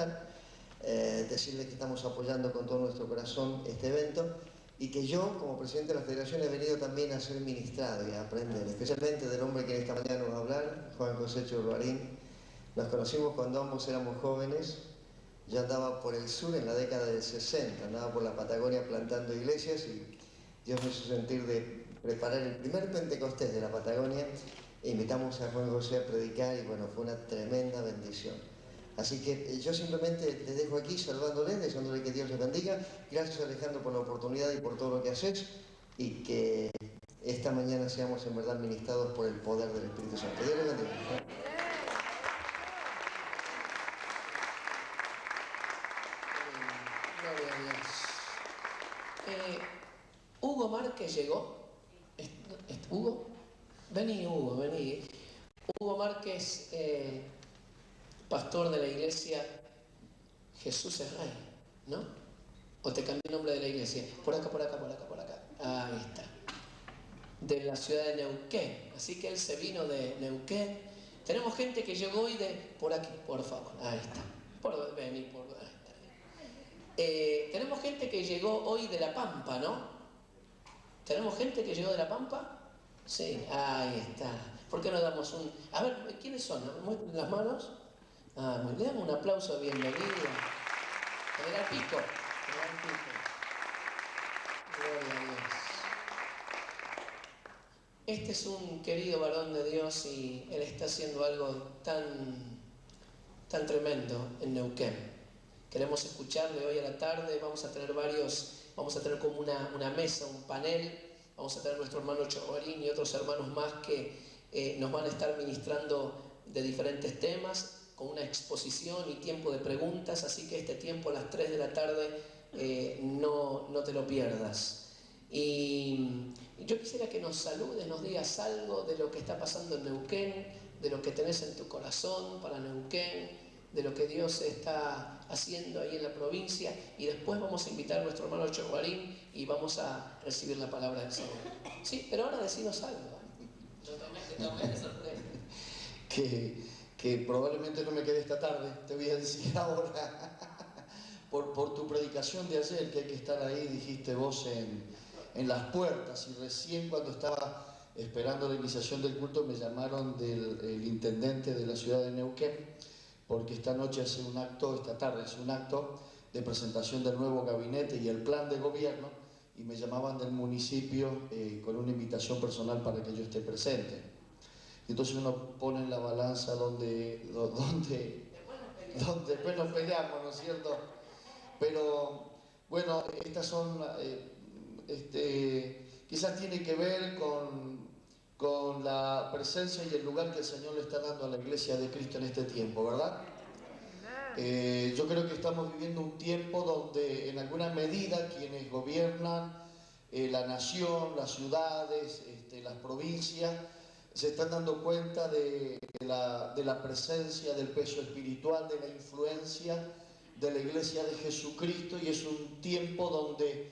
estar, decirles que estamos apoyando con todo nuestro corazón este evento y que yo, como presidente de la Federación, he venido también a ser ministrado y a aprender, especialmente del hombre que esta mañana nos va a hablar, Juan José Churruarín. Nos conocimos cuando ambos éramos jóvenes. Yo andaba por el sur en la década del 60, andaba por la Patagonia plantando iglesias y Dios me hizo sentir de preparar el primer Pentecostés de la Patagonia e invitamos a Juan José a predicar y bueno, fue una tremenda bendición. Así que yo simplemente te dejo aquí saludándoles, deseándole que Dios les bendiga. Gracias Alejandro por la oportunidad y por todo lo que haces y que esta mañana seamos en verdad ministrados por el poder del Espíritu Santo. Dios les bendiga. Gloria a Dios. Hugo Márquez llegó. ¿Hugo? Vení, Hugo, vení. Hugo Márquez, pastor de la iglesia Jesús es Rey, ¿no? ¿O te cambié el nombre de la iglesia? Por acá, por acá, por acá, por acá. Ahí está. De la ciudad de Neuquén. Así que él se vino de Neuquén. Tenemos gente que llegó hoy de... Por aquí, por favor. Ahí está. Vení, por... Ahí está. Tenemos gente que llegó hoy de La Pampa, ¿no? ¿Tenemos gente que llegó de La Pampa? Sí, ahí está. ¿Por qué no damos un... A ver, ¿quiénes son? ¿Muestren las manos? Ah, le damos un aplauso de bienvenida. General Pico. General Pico. Gloria a Dios. Este es un querido varón de Dios y él está haciendo algo tan tremendo en Neuquén. Queremos escucharle hoy a la tarde. Vamos a tener como una mesa, un panel. Vamos a tener nuestro hermano Chorrín y otros hermanos más que nos van a estar ministrando de diferentes temas, con una exposición y tiempo de preguntas. Así que este tiempo a las 3 de la tarde no te lo pierdas. Y yo quisiera que nos saludes, nos digas algo de lo que está pasando en Neuquén, de lo que tenés en tu corazón para Neuquén, de lo que Dios está haciendo ahí en la provincia, y después vamos a invitar a nuestro hermano Chorrín y vamos a recibir la palabra del Señor. Sí, pero ahora decinos algo. Yo también te sorprendo. Que probablemente no me quede esta tarde, te voy a decir ahora. Por tu predicación de ayer, que hay que estar ahí, dijiste vos en las puertas, y recién cuando estaba esperando la iniciación del culto me llamaron del intendente de la ciudad de Neuquén, porque esta tarde hace un acto de presentación del nuevo gabinete y el plan de gobierno, y me llamaban del municipio con una invitación personal para que yo esté presente. Y entonces uno pone en la balanza donde después nos peleamos, ¿no es cierto? Pero bueno, estas son, quizás tiene que ver con la presencia y el lugar que el Señor le está dando a la Iglesia de Cristo en este tiempo, ¿verdad? Yo creo que estamos viviendo un tiempo donde en alguna medida quienes gobiernan la nación, las ciudades, las provincias, se están dando cuenta de la presencia, del peso espiritual, de la influencia de la Iglesia de Jesucristo, y es un tiempo donde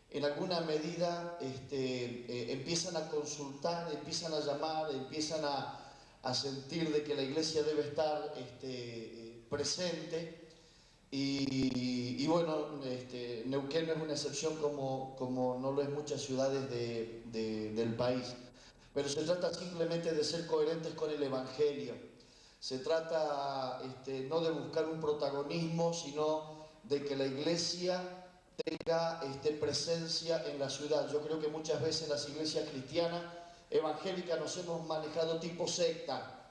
en alguna medida empiezan a consultar, empiezan a llamar, empiezan a sentir de que la Iglesia debe estar presente. Y bueno, Neuquén no es una excepción como no lo es muchas ciudades del país. Pero se trata simplemente de ser coherentes con el Evangelio. Se trata no de buscar un protagonismo, sino de que la Iglesia tenga presencia en la ciudad. Yo creo que muchas veces las iglesias cristianas evangélicas nos hemos manejado tipo secta.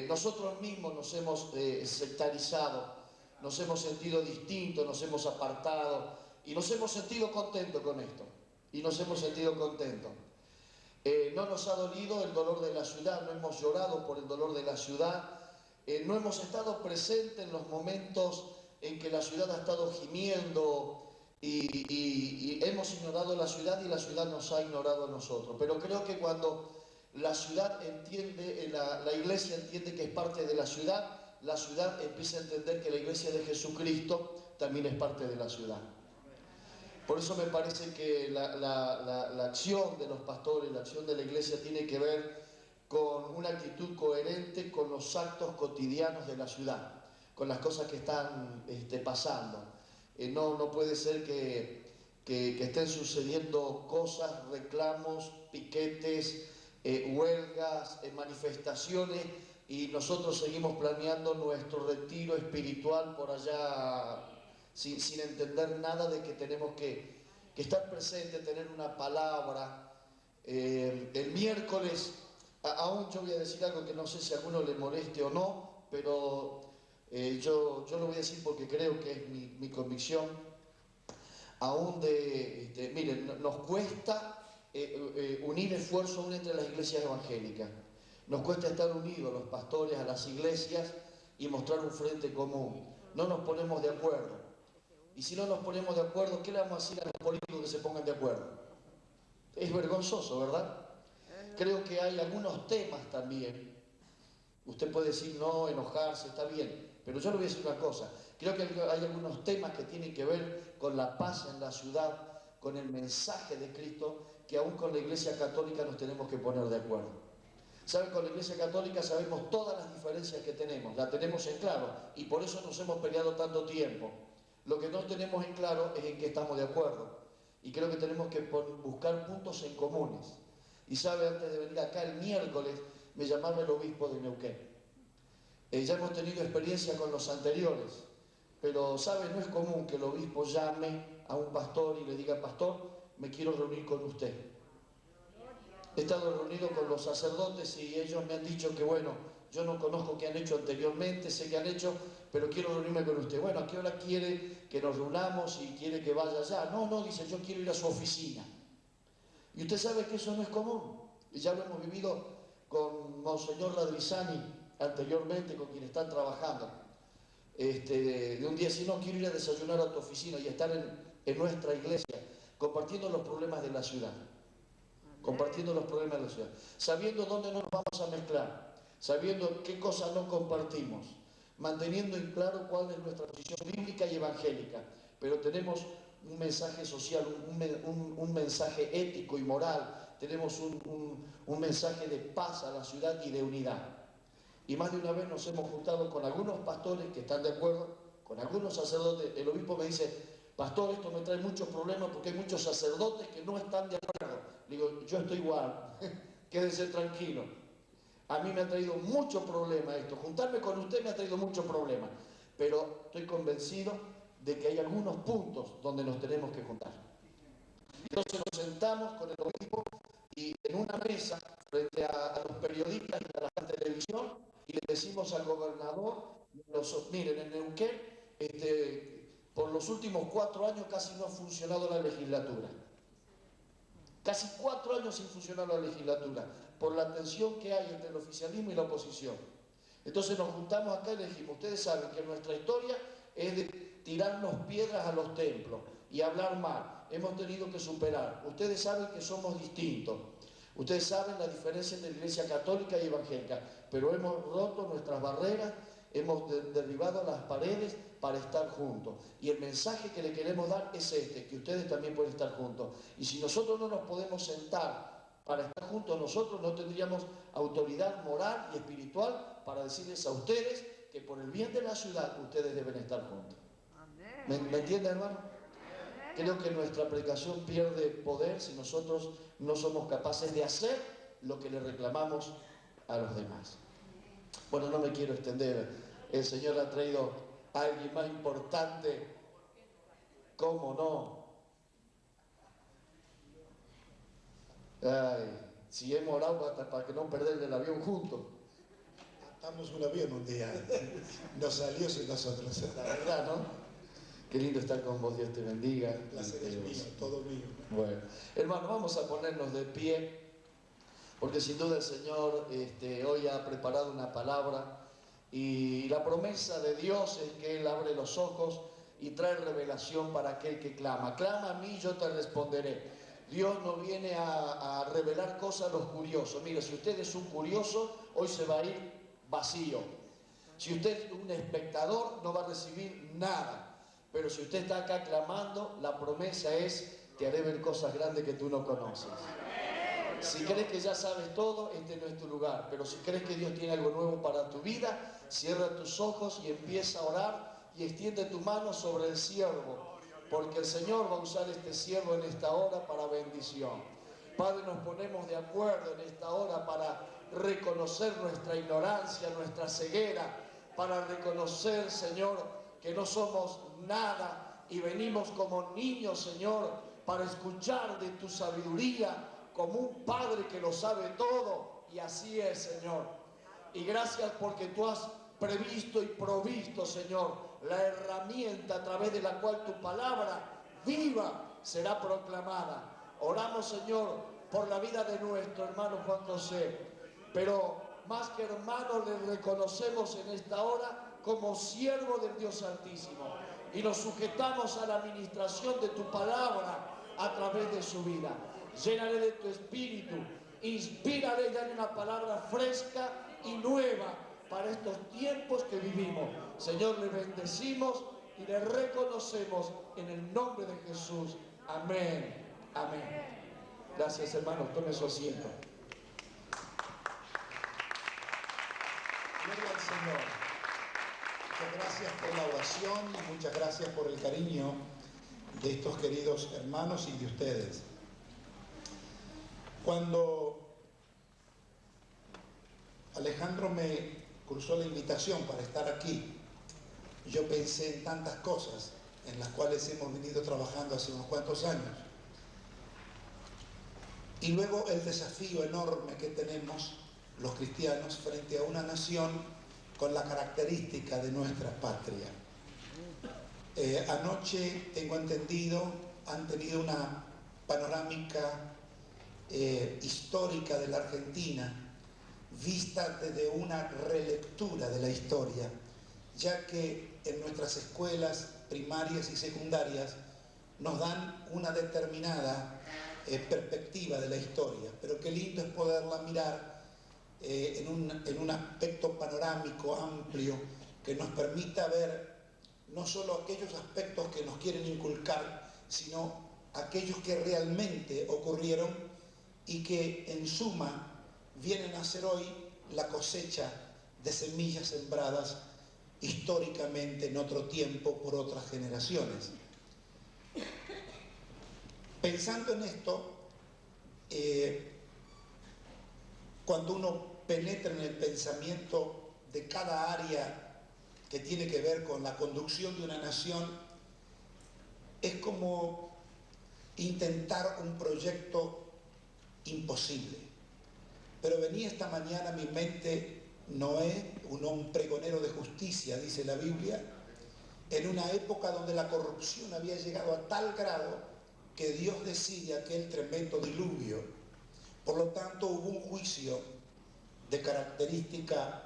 Nosotros mismos nos hemos sectarizado, nos hemos sentido distintos, nos hemos apartado y nos hemos sentido contentos con esto. No nos ha dolido el dolor de la ciudad, no hemos llorado por el dolor de la ciudad, no hemos estado presentes en los momentos en que la ciudad ha estado gimiendo y hemos ignorado la ciudad y la ciudad nos ha ignorado a nosotros. Pero creo que cuando la ciudad entiende, la iglesia entiende que es parte de la ciudad empieza a entender que la Iglesia de Jesucristo también es parte de la ciudad. Por eso me parece que la acción de los pastores, la acción de la iglesia tiene que ver con una actitud coherente con los actos cotidianos de la ciudad. con las cosas que están pasando. No puede ser que estén sucediendo cosas, reclamos, piquetes, huelgas, manifestaciones, y nosotros seguimos planeando nuestro retiro espiritual por allá sin entender nada de que tenemos que estar presentes, tener una palabra. El miércoles, aún yo voy a decir algo que no sé si a alguno le moleste o no, pero yo lo voy a decir porque creo que es mi convicción. Aún miren, nos cuesta unir esfuerzos aún entre las iglesias evangélicas. Nos cuesta estar unidos los pastores a las iglesias y mostrar un frente común. No nos ponemos de acuerdo. Y si no nos ponemos de acuerdo, ¿qué le vamos a decir a los políticos que se pongan de acuerdo? Es vergonzoso, ¿verdad? Creo que hay algunos temas también. Usted puede decir no, enojarse, está bien. Pero yo le voy a decir una cosa. Creo que hay algunos temas que tienen que ver con la paz en la ciudad, con el mensaje de Cristo, que aún con la Iglesia Católica nos tenemos que poner de acuerdo. ¿Saben? Con la Iglesia Católica sabemos todas las diferencias que tenemos, la tenemos en claro, y por eso nos hemos peleado tanto tiempo. Lo que no tenemos en claro es en qué estamos de acuerdo. Y creo que tenemos que buscar puntos en comunes. Y sabe, antes de venir acá el miércoles, me llamaba el obispo de Neuquén. Ya hemos tenido experiencia con los anteriores, pero sabe, no es común que el obispo llame a un pastor y le diga: pastor, me quiero reunir con usted. He estado reunido con los sacerdotes y ellos me han dicho que bueno, yo no conozco qué han hecho anteriormente, sé que han hecho, pero quiero reunirme con usted. Bueno, ¿a qué hora quiere que nos reunamos y quiere que vaya allá? No, dice, yo quiero ir a su oficina. Y usted sabe que eso no es común. Y ya lo hemos vivido con Monseñor Ladrizani anteriormente, con quien están trabajando. De un día, si no, quiero ir a desayunar a tu oficina y estar en nuestra iglesia, compartiendo los problemas de la ciudad. Compartiendo los problemas de la ciudad, sabiendo dónde no nos vamos a mezclar, sabiendo qué cosas no compartimos, manteniendo en claro cuál es nuestra posición bíblica y evangélica, pero tenemos un mensaje social, un mensaje ético y moral, tenemos un mensaje de paz a la ciudad y de unidad. Y más de una vez nos hemos juntado con algunos pastores que están de acuerdo, con algunos sacerdotes. El obispo me dice: pastor, esto me trae muchos problemas porque hay muchos sacerdotes que no están de acuerdo. Le digo: yo estoy igual, quédese tranquilo. A mí me ha traído mucho problema esto. Juntarme con usted me ha traído mucho problema. Pero estoy convencido de que hay algunos puntos donde nos tenemos que juntar. Entonces nos sentamos con el obispo y en una mesa, frente a los periodistas y a la televisión, y le decimos al gobernador: miren, en Neuquén, por los últimos 4 años casi no ha funcionado la legislatura. Casi 4 años sin funcionar la legislatura, por la tensión que hay entre el oficialismo y la oposición. Entonces nos juntamos acá y le dijimos: ustedes saben que nuestra historia es de tirarnos piedras a los templos y hablar mal. Hemos tenido que superar. Ustedes saben que somos distintos. Ustedes saben la diferencia entre la Iglesia Católica y Evangélica, pero hemos roto nuestras barreras, hemos derribado las paredes para estar juntos. Y el mensaje que le queremos dar es que ustedes también pueden estar juntos. Y si nosotros no nos podemos sentar para estar juntos, nosotros no tendríamos autoridad moral y espiritual para decirles a ustedes que por el bien de la ciudad ustedes deben estar juntos. ¿Me entienden, hermano? Creo que nuestra predicación pierde poder si nosotros no somos capaces de hacer lo que le reclamamos a los demás. Bueno, no me quiero extender. El Señor ha traído a alguien más importante. ¿Cómo no? Ay, si hemos orado hasta para que no perder el avión juntos. Atamos un avión un día. Nos salió sin nosotros. La verdad, ¿no? Qué lindo estar con vos, Dios te bendiga. El placer es mío, todo mío. Bueno, hermano, vamos a ponernos de pie, porque sin duda el Señor hoy ha preparado una palabra, y la promesa de Dios es que Él abre los ojos y trae revelación para aquel que clama. Clama a mí, yo te responderé. Dios no viene a revelar cosas a los curiosos. Mire, si usted es un curioso, hoy se va a ir vacío. Si usted es un espectador, no va a recibir nada. Pero si usted está acá clamando, la promesa es: te haré ver cosas grandes que tú no conoces. Si crees que ya sabes todo, este no es tu lugar. Pero si crees que Dios tiene algo nuevo para tu vida, cierra tus ojos y empieza a orar y extiende tu mano sobre el siervo, porque el Señor va a usar este siervo en esta hora para bendición. Padre, nos ponemos de acuerdo en esta hora para reconocer nuestra ignorancia, nuestra ceguera, para reconocer, Señor, que no somos nada y venimos como niños, Señor, para escuchar de tu sabiduría como un Padre que lo sabe todo. Y así es, Señor. Y gracias porque tú has previsto y provisto, Señor, la herramienta a través de la cual tu palabra viva será proclamada. Oramos, Señor, por la vida de nuestro hermano Juan José, pero más que hermano le reconocemos en esta hora como siervo del Dios Altísimo y nos sujetamos a la administración de tu palabra a través de su vida. Llénale de tu espíritu, inspírale y dale una palabra fresca y nueva para estos tiempos que vivimos. Señor, le bendecimos y le reconocemos en el nombre de Jesús. Amén. Amén. Gracias, hermanos. Tome su asiento. Gloria al Señor. Muchas gracias por la oración y muchas gracias por el cariño de estos queridos hermanos y de ustedes. Cuando Alejandro me cruzó la invitación para estar aquí, yo pensé en tantas cosas en las cuales hemos venido trabajando hace unos cuantos años. Y luego el desafío enorme que tenemos los cristianos frente a una nación con la característica de nuestra patria. Anoche, tengo entendido, han tenido una panorámica histórica de la Argentina, vista desde una relectura de la historia, ya que en nuestras escuelas primarias y secundarias nos dan una determinada perspectiva de la historia, pero qué lindo es poderla mirar en un aspecto panorámico, amplio, que nos permita ver no solo aquellos aspectos que nos quieren inculcar, sino aquellos que realmente ocurrieron y que en suma vienen a ser hoy la cosecha de semillas sembradas históricamente en otro tiempo por otras generaciones. Pensando en esto, cuando uno penetra en el pensamiento de cada área que tiene que ver con la conducción de una nación, es como intentar un proyecto imposible. Pero venía esta mañana a mi mente Noé, un pregonero de justicia, dice la Biblia, en una época donde la corrupción había llegado a tal grado que Dios decide aquel tremendo diluvio. Por lo tanto, hubo un juicio de característica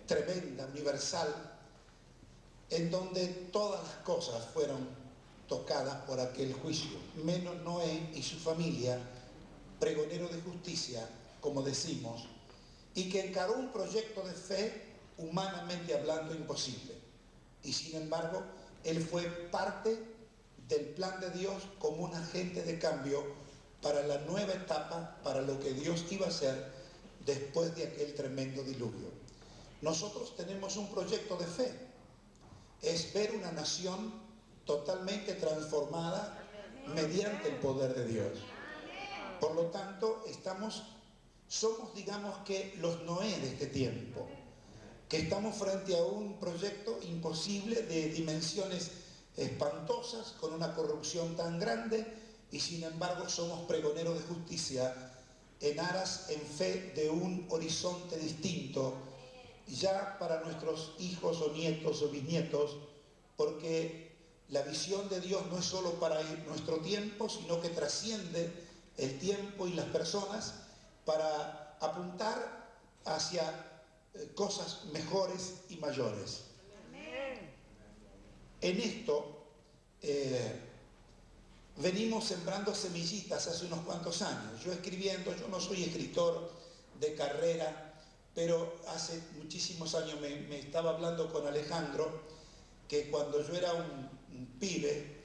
tremenda, universal, en donde todas las cosas fueron tocadas por aquel juicio, menos Noé y su familia, pregonero de justicia, como decimos, y que encaró un proyecto de fe, humanamente hablando, imposible. Y sin embargo, él fue parte del plan de Dios como un agente de cambio para la nueva etapa, para lo que Dios iba a hacer después de aquel tremendo diluvio. Nosotros tenemos un proyecto de fe, es ver una nación totalmente transformada mediante el poder de Dios. Por lo tanto, somos, digamos que, los Noé de este tiempo, que estamos frente a un proyecto imposible de dimensiones espantosas, con una corrupción tan grande, y sin embargo somos pregoneros de justicia en aras, en fe de un horizonte distinto, ya para nuestros hijos o nietos o bisnietos, porque la visión de Dios no es solo para nuestro tiempo, sino que trasciende el tiempo y las personas para apuntar hacia cosas mejores y mayores. En esto venimos sembrando semillitas hace unos cuantos años. Yo no soy escritor de carrera, pero hace muchísimos años me estaba hablando con Alejandro, que cuando yo era un pibe,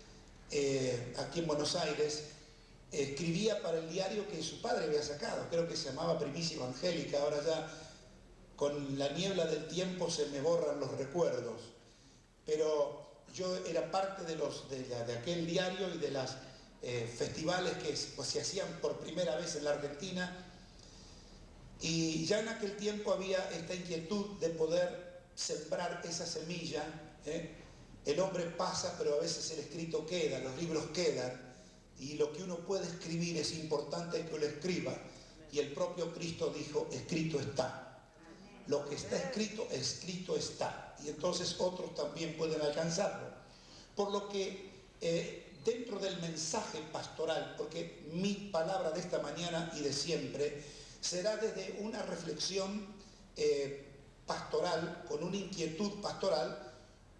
aquí en Buenos Aires, escribía para el diario que su padre había sacado, creo que se llamaba Primicia Evangélica. Ahora ya con la niebla del tiempo se me borran los recuerdos, pero yo era parte de aquel diario y de los festivales que pues, se hacían por primera vez en la Argentina, y ya en aquel tiempo había esta inquietud de poder sembrar esa semilla. El hombre pasa, pero a veces el escrito queda, los libros quedan, y lo que uno puede escribir es importante que lo escriba, y el propio Cristo dijo, escrito está. Lo que está escrito, escrito está, y entonces otros también pueden alcanzarlo. Por lo que dentro del mensaje pastoral, porque mi palabra de esta mañana y de siempre será desde una reflexión pastoral, con una inquietud pastoral,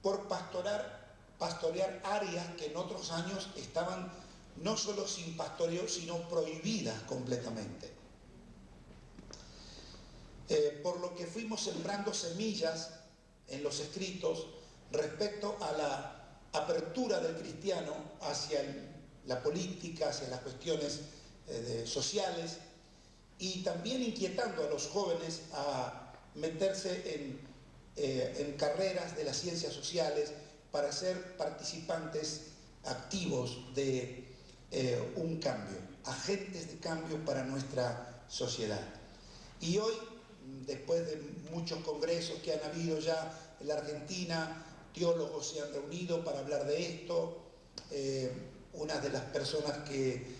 por pastorear áreas que en otros años estaban no solo sin pastoreo, sino prohibidas completamente. Por lo que fuimos sembrando semillas en los escritos respecto a la apertura del cristiano hacia la política, hacia las cuestiones sociales, y también inquietando a los jóvenes a meterse en carreras de las ciencias sociales para ser participantes activos de un cambio, agentes de cambio para nuestra sociedad. Y hoy, después de muchos congresos que han habido ya en la Argentina, teólogos se han reunido para hablar de esto. Una de las personas que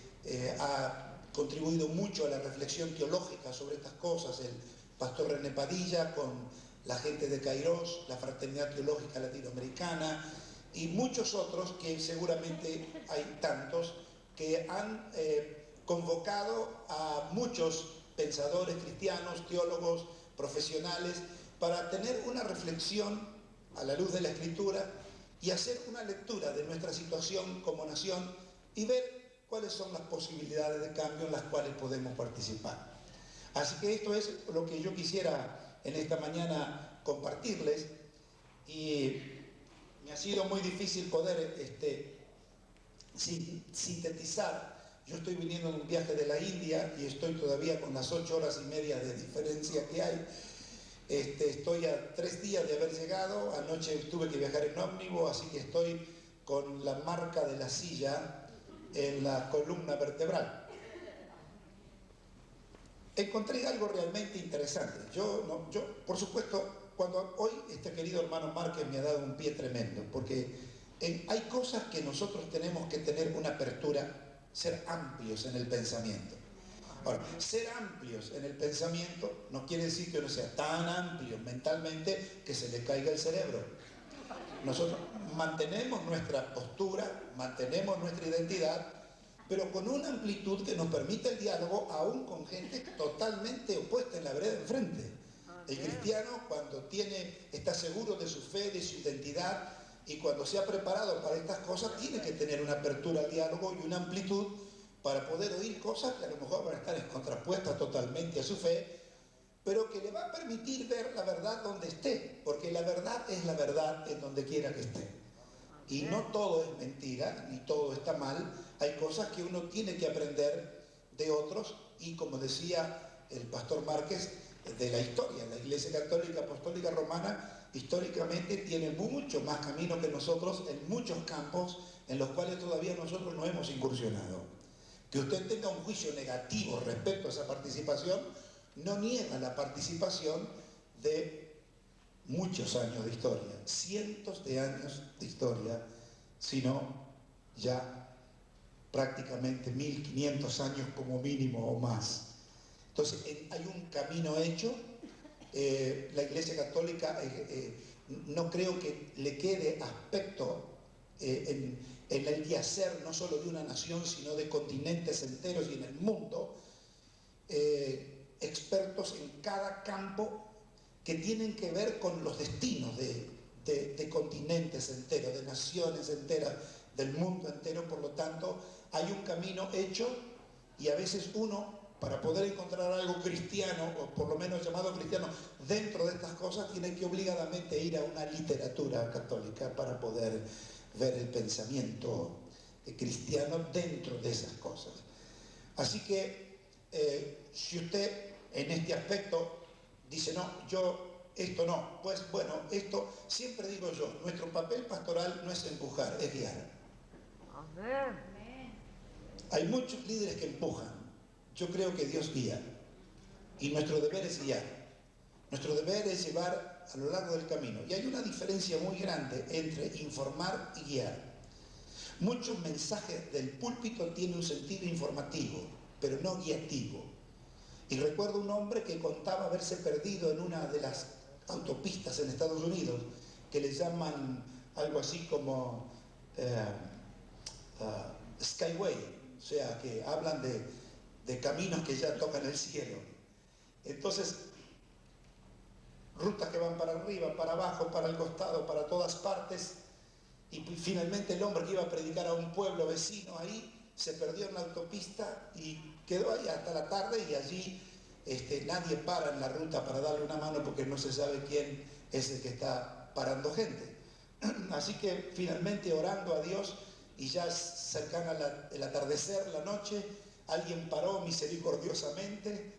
ha contribuido mucho a la reflexión teológica sobre estas cosas, el pastor René Padilla, con la gente de Kairos, la Fraternidad Teológica Latinoamericana, y muchos otros que seguramente hay tantos que han convocado a muchos pensadores cristianos, teólogos, profesionales, para tener una reflexión a la luz de la Escritura y hacer una lectura de nuestra situación como nación y ver cuáles son las posibilidades de cambio en las cuales podemos participar. Así que esto es lo que yo quisiera en esta mañana compartirles, y me ha sido muy difícil poder sintetizar. Yo estoy viniendo de un viaje de la India y estoy todavía con las 8 horas y media de diferencia que hay. Estoy a 3 días de haber llegado. Anoche tuve que viajar en ómnibus, así que estoy con la marca de la silla en la columna vertebral. Encontré algo realmente interesante. Yo por supuesto, cuando hoy este querido hermano Márquez me ha dado un pie tremendo, porque hay cosas que nosotros tenemos que tener una apertura, ser amplios en el pensamiento. Ahora, ser amplios en el pensamiento no quiere decir que uno sea tan amplio mentalmente que se le caiga el cerebro. Nosotros mantenemos nuestra postura, mantenemos nuestra identidad, pero con una amplitud que nos permite el diálogo aún con gente totalmente opuesta en la vereda de enfrente. El cristiano, cuando está seguro de su fe, de su identidad, y cuando se ha preparado para estas cosas, tiene que tener una apertura al diálogo y una amplitud para poder oír cosas que a lo mejor van a estar contrapuestas totalmente a su fe, pero que le va a permitir ver la verdad donde esté, porque la verdad es la verdad en donde quiera que esté. Y no todo es mentira, ni todo está mal. Hay cosas que uno tiene que aprender de otros, y como decía el pastor Márquez, de la historia. La Iglesia Católica Apostólica Romana históricamente tiene mucho más camino que nosotros en muchos campos en los cuales todavía nosotros no hemos incursionado. Que usted tenga un juicio negativo respecto a esa participación no niega la participación de muchos años de historia, cientos de años de historia, sino ya prácticamente 1500 años como mínimo o más. Entonces hay un camino hecho. La Iglesia Católica no creo que le quede aspecto en el quehacer no solo de una nación, sino de continentes enteros y en el mundo, expertos en cada campo que tienen que ver con los destinos de continentes enteros, de naciones enteras, del mundo entero. Por lo tanto, hay un camino hecho, y a veces uno, para poder encontrar algo cristiano, o por lo menos llamado cristiano, dentro de estas cosas, tiene que obligadamente ir a una literatura católica para poder ver el pensamiento cristiano dentro de esas cosas. Así que si usted en este aspecto dice, no, yo esto no, pues bueno, esto siempre digo yo, nuestro papel pastoral no es empujar, es guiar. Hay muchos líderes que empujan, yo creo que Dios guía y nuestro deber es guiar, nuestro deber es llevar a lo largo del camino. Y hay una diferencia muy grande entre informar y guiar. Muchos mensajes del púlpito tienen un sentido informativo, pero no guiativo. Y recuerdo un hombre que contaba haberse perdido en una de las autopistas en Estados Unidos, que le llaman algo así como Skyway, o sea, que hablan de caminos que ya tocan el cielo. Entonces, rutas que van para arriba, para abajo, para el costado, para todas partes. Y finalmente el hombre que iba a predicar a un pueblo vecino ahí se perdió en la autopista y quedó ahí hasta la tarde, y allí nadie para en la ruta para darle una mano porque no se sabe quién es el que está parando gente. Así que finalmente, orando a Dios y ya cercana el atardecer, la noche, alguien paró misericordiosamente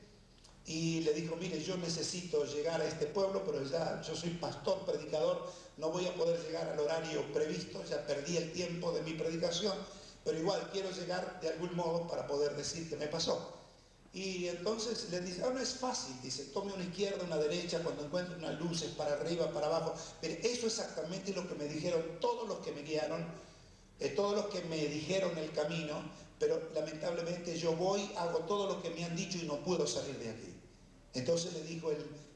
y le dijo, mire, yo necesito llegar a este pueblo, pero ya yo soy pastor, predicador, no voy a poder llegar al horario previsto, ya perdí el tiempo de mi predicación, pero igual quiero llegar de algún modo para poder decir qué me pasó. Y entonces le dice, no es fácil, dice, tome una izquierda, una derecha, cuando encuentre unas luces, para arriba, para abajo. Pero eso es exactamente lo que me dijeron todos los que me guiaron, todos los que me dijeron el camino, pero lamentablemente yo voy, hago todo lo que me han dicho y no puedo salir de aquí. Entonces le dijo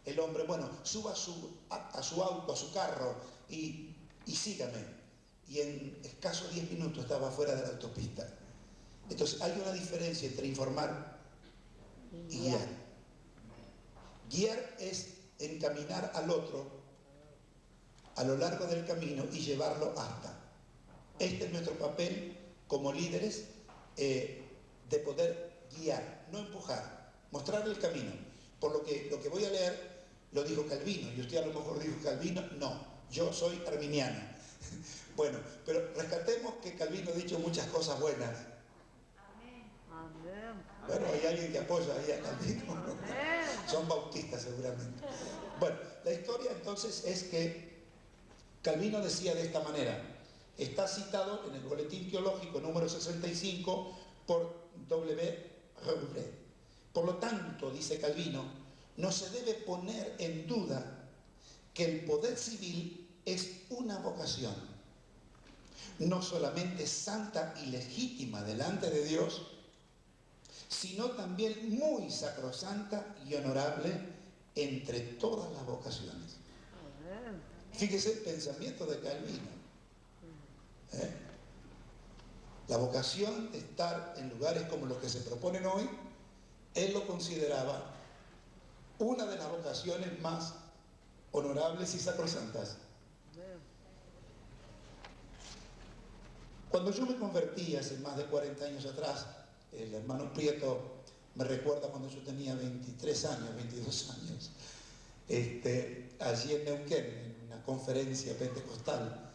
el hombre, bueno, suba a su auto, a su carro y sígame. Y en escasos 10 minutos estaba fuera de la autopista. Entonces hay una diferencia entre informar y guiar. Guiar es encaminar al otro a lo largo del camino y llevarlo hasta. Este es nuestro papel como líderes, de poder guiar, no empujar, mostrar el camino. Por lo que voy a leer lo dijo Calvino, y usted a lo mejor dijo Calvino, no, yo soy arminiano. Bueno, pero rescatemos que Calvino ha dicho muchas cosas buenas. Bueno, hay alguien que apoya ahí a Calvino. Son bautistas seguramente. Bueno, la historia entonces es que Calvino decía de esta manera, está citado en el Boletín Teológico número 65 por W. Reuret. Por lo tanto, dice Calvino, no se debe poner en duda que el poder civil es una vocación, no solamente santa y legítima delante de Dios, sino también muy sacrosanta y honorable entre todas las vocaciones. Fíjese el pensamiento de Calvino. La vocación de estar en lugares como los que se proponen hoy, él lo consideraba una de las vocaciones más honorables y sacrosantas. Cuando yo me convertí hace más de 40 años atrás, el hermano Prieto me recuerda cuando yo tenía 23 años, 22 años, allí en Neuquén, en una conferencia pentecostal,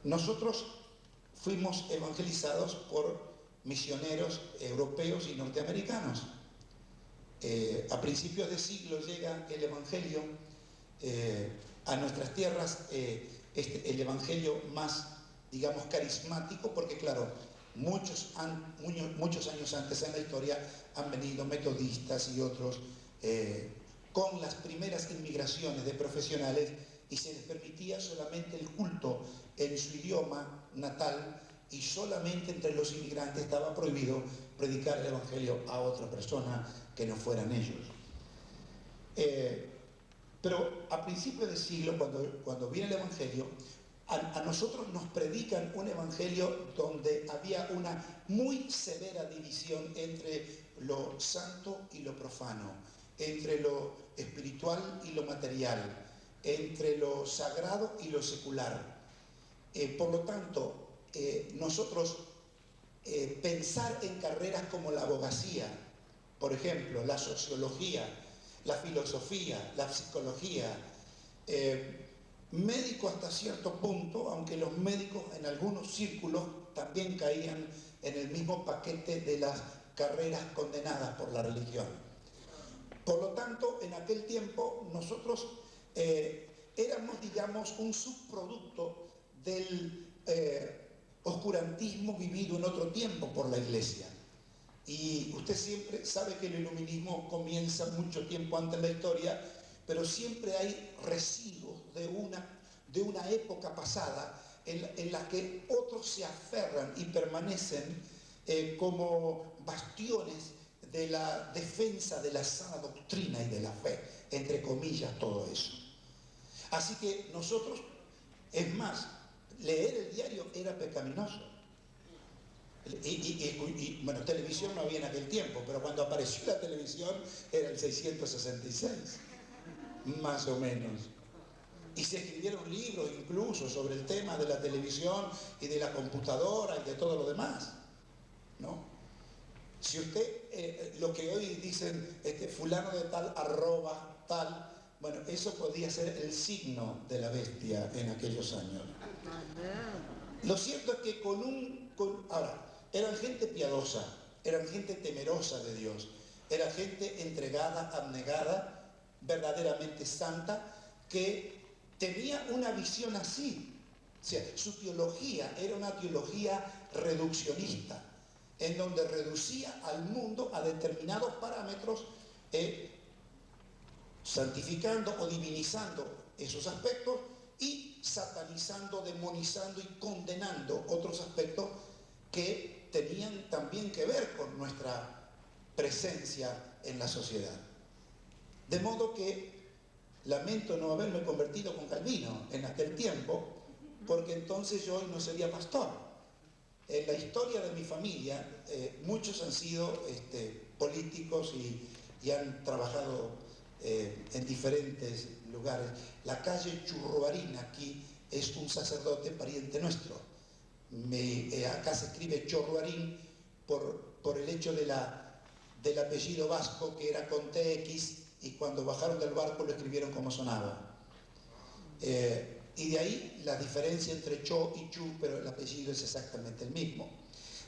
nosotros fuimos evangelizados por misioneros europeos y norteamericanos. A principios de siglo llega el evangelio a nuestras tierras, el evangelio más, digamos, carismático, porque claro, muchos años antes en la historia han venido metodistas y otros con las primeras inmigraciones de profesionales, y se les permitía solamente el culto en su idioma natal, y solamente entre los inmigrantes estaba prohibido predicar el evangelio a otra persona que no fueran ellos. Pero a principios de siglo, cuando viene el evangelio, a nosotros nos predican un evangelio donde había una muy severa división entre lo santo y lo profano, entre lo espiritual y lo material, entre lo sagrado y lo secular. Por lo tanto, nosotros pensar en carreras como la abogacía, por ejemplo, la sociología, la filosofía, la psicología, médico hasta cierto punto, aunque los médicos en algunos círculos también caían en el mismo paquete de las carreras condenadas por la religión. Por lo tanto, en aquel tiempo nosotros éramos, digamos, un subproducto del oscurantismo vivido en otro tiempo por la Iglesia. Y usted siempre sabe que el iluminismo comienza mucho tiempo antes de la historia, pero siempre hay residuos de una época pasada en la que otros se aferran y permanecen como bastiones de la defensa de la sana doctrina y de la fe, entre comillas, todo eso. Así que nosotros, es más, leer el diario era pecaminoso. Bueno, televisión no había en aquel tiempo, pero cuando apareció la televisión era el 666, más o menos. Y se escribieron libros incluso sobre el tema de la televisión y de la computadora y de todo lo demás, ¿no? Si usted, lo que hoy dicen, fulano de tal, arroba tal, bueno, eso podía ser el signo de la bestia en aquellos años. Lo cierto es que ahora, eran gente piadosa, eran gente temerosa de Dios, era gente entregada, abnegada, verdaderamente santa, que tenía una visión así. O sea, su teología era una teología reduccionista, en donde reducía al mundo a determinados parámetros, santificando o divinizando esos aspectos y satanizando, demonizando y condenando otros aspectos que tenían también que ver con nuestra presencia en la sociedad. De modo que lamento no haberme convertido con Calvino en aquel tiempo, porque entonces yo hoy no sería pastor. En la historia de mi familia, muchos han sido políticos y han trabajado en diferentes lugares. La calle Churruarín aquí es un sacerdote pariente nuestro. Acá se escribe Chorruarín por el hecho del apellido vasco, que era con TX, y cuando bajaron del barco lo escribieron como sonaba. Y de ahí la diferencia entre Cho y Chu, pero el apellido es exactamente el mismo.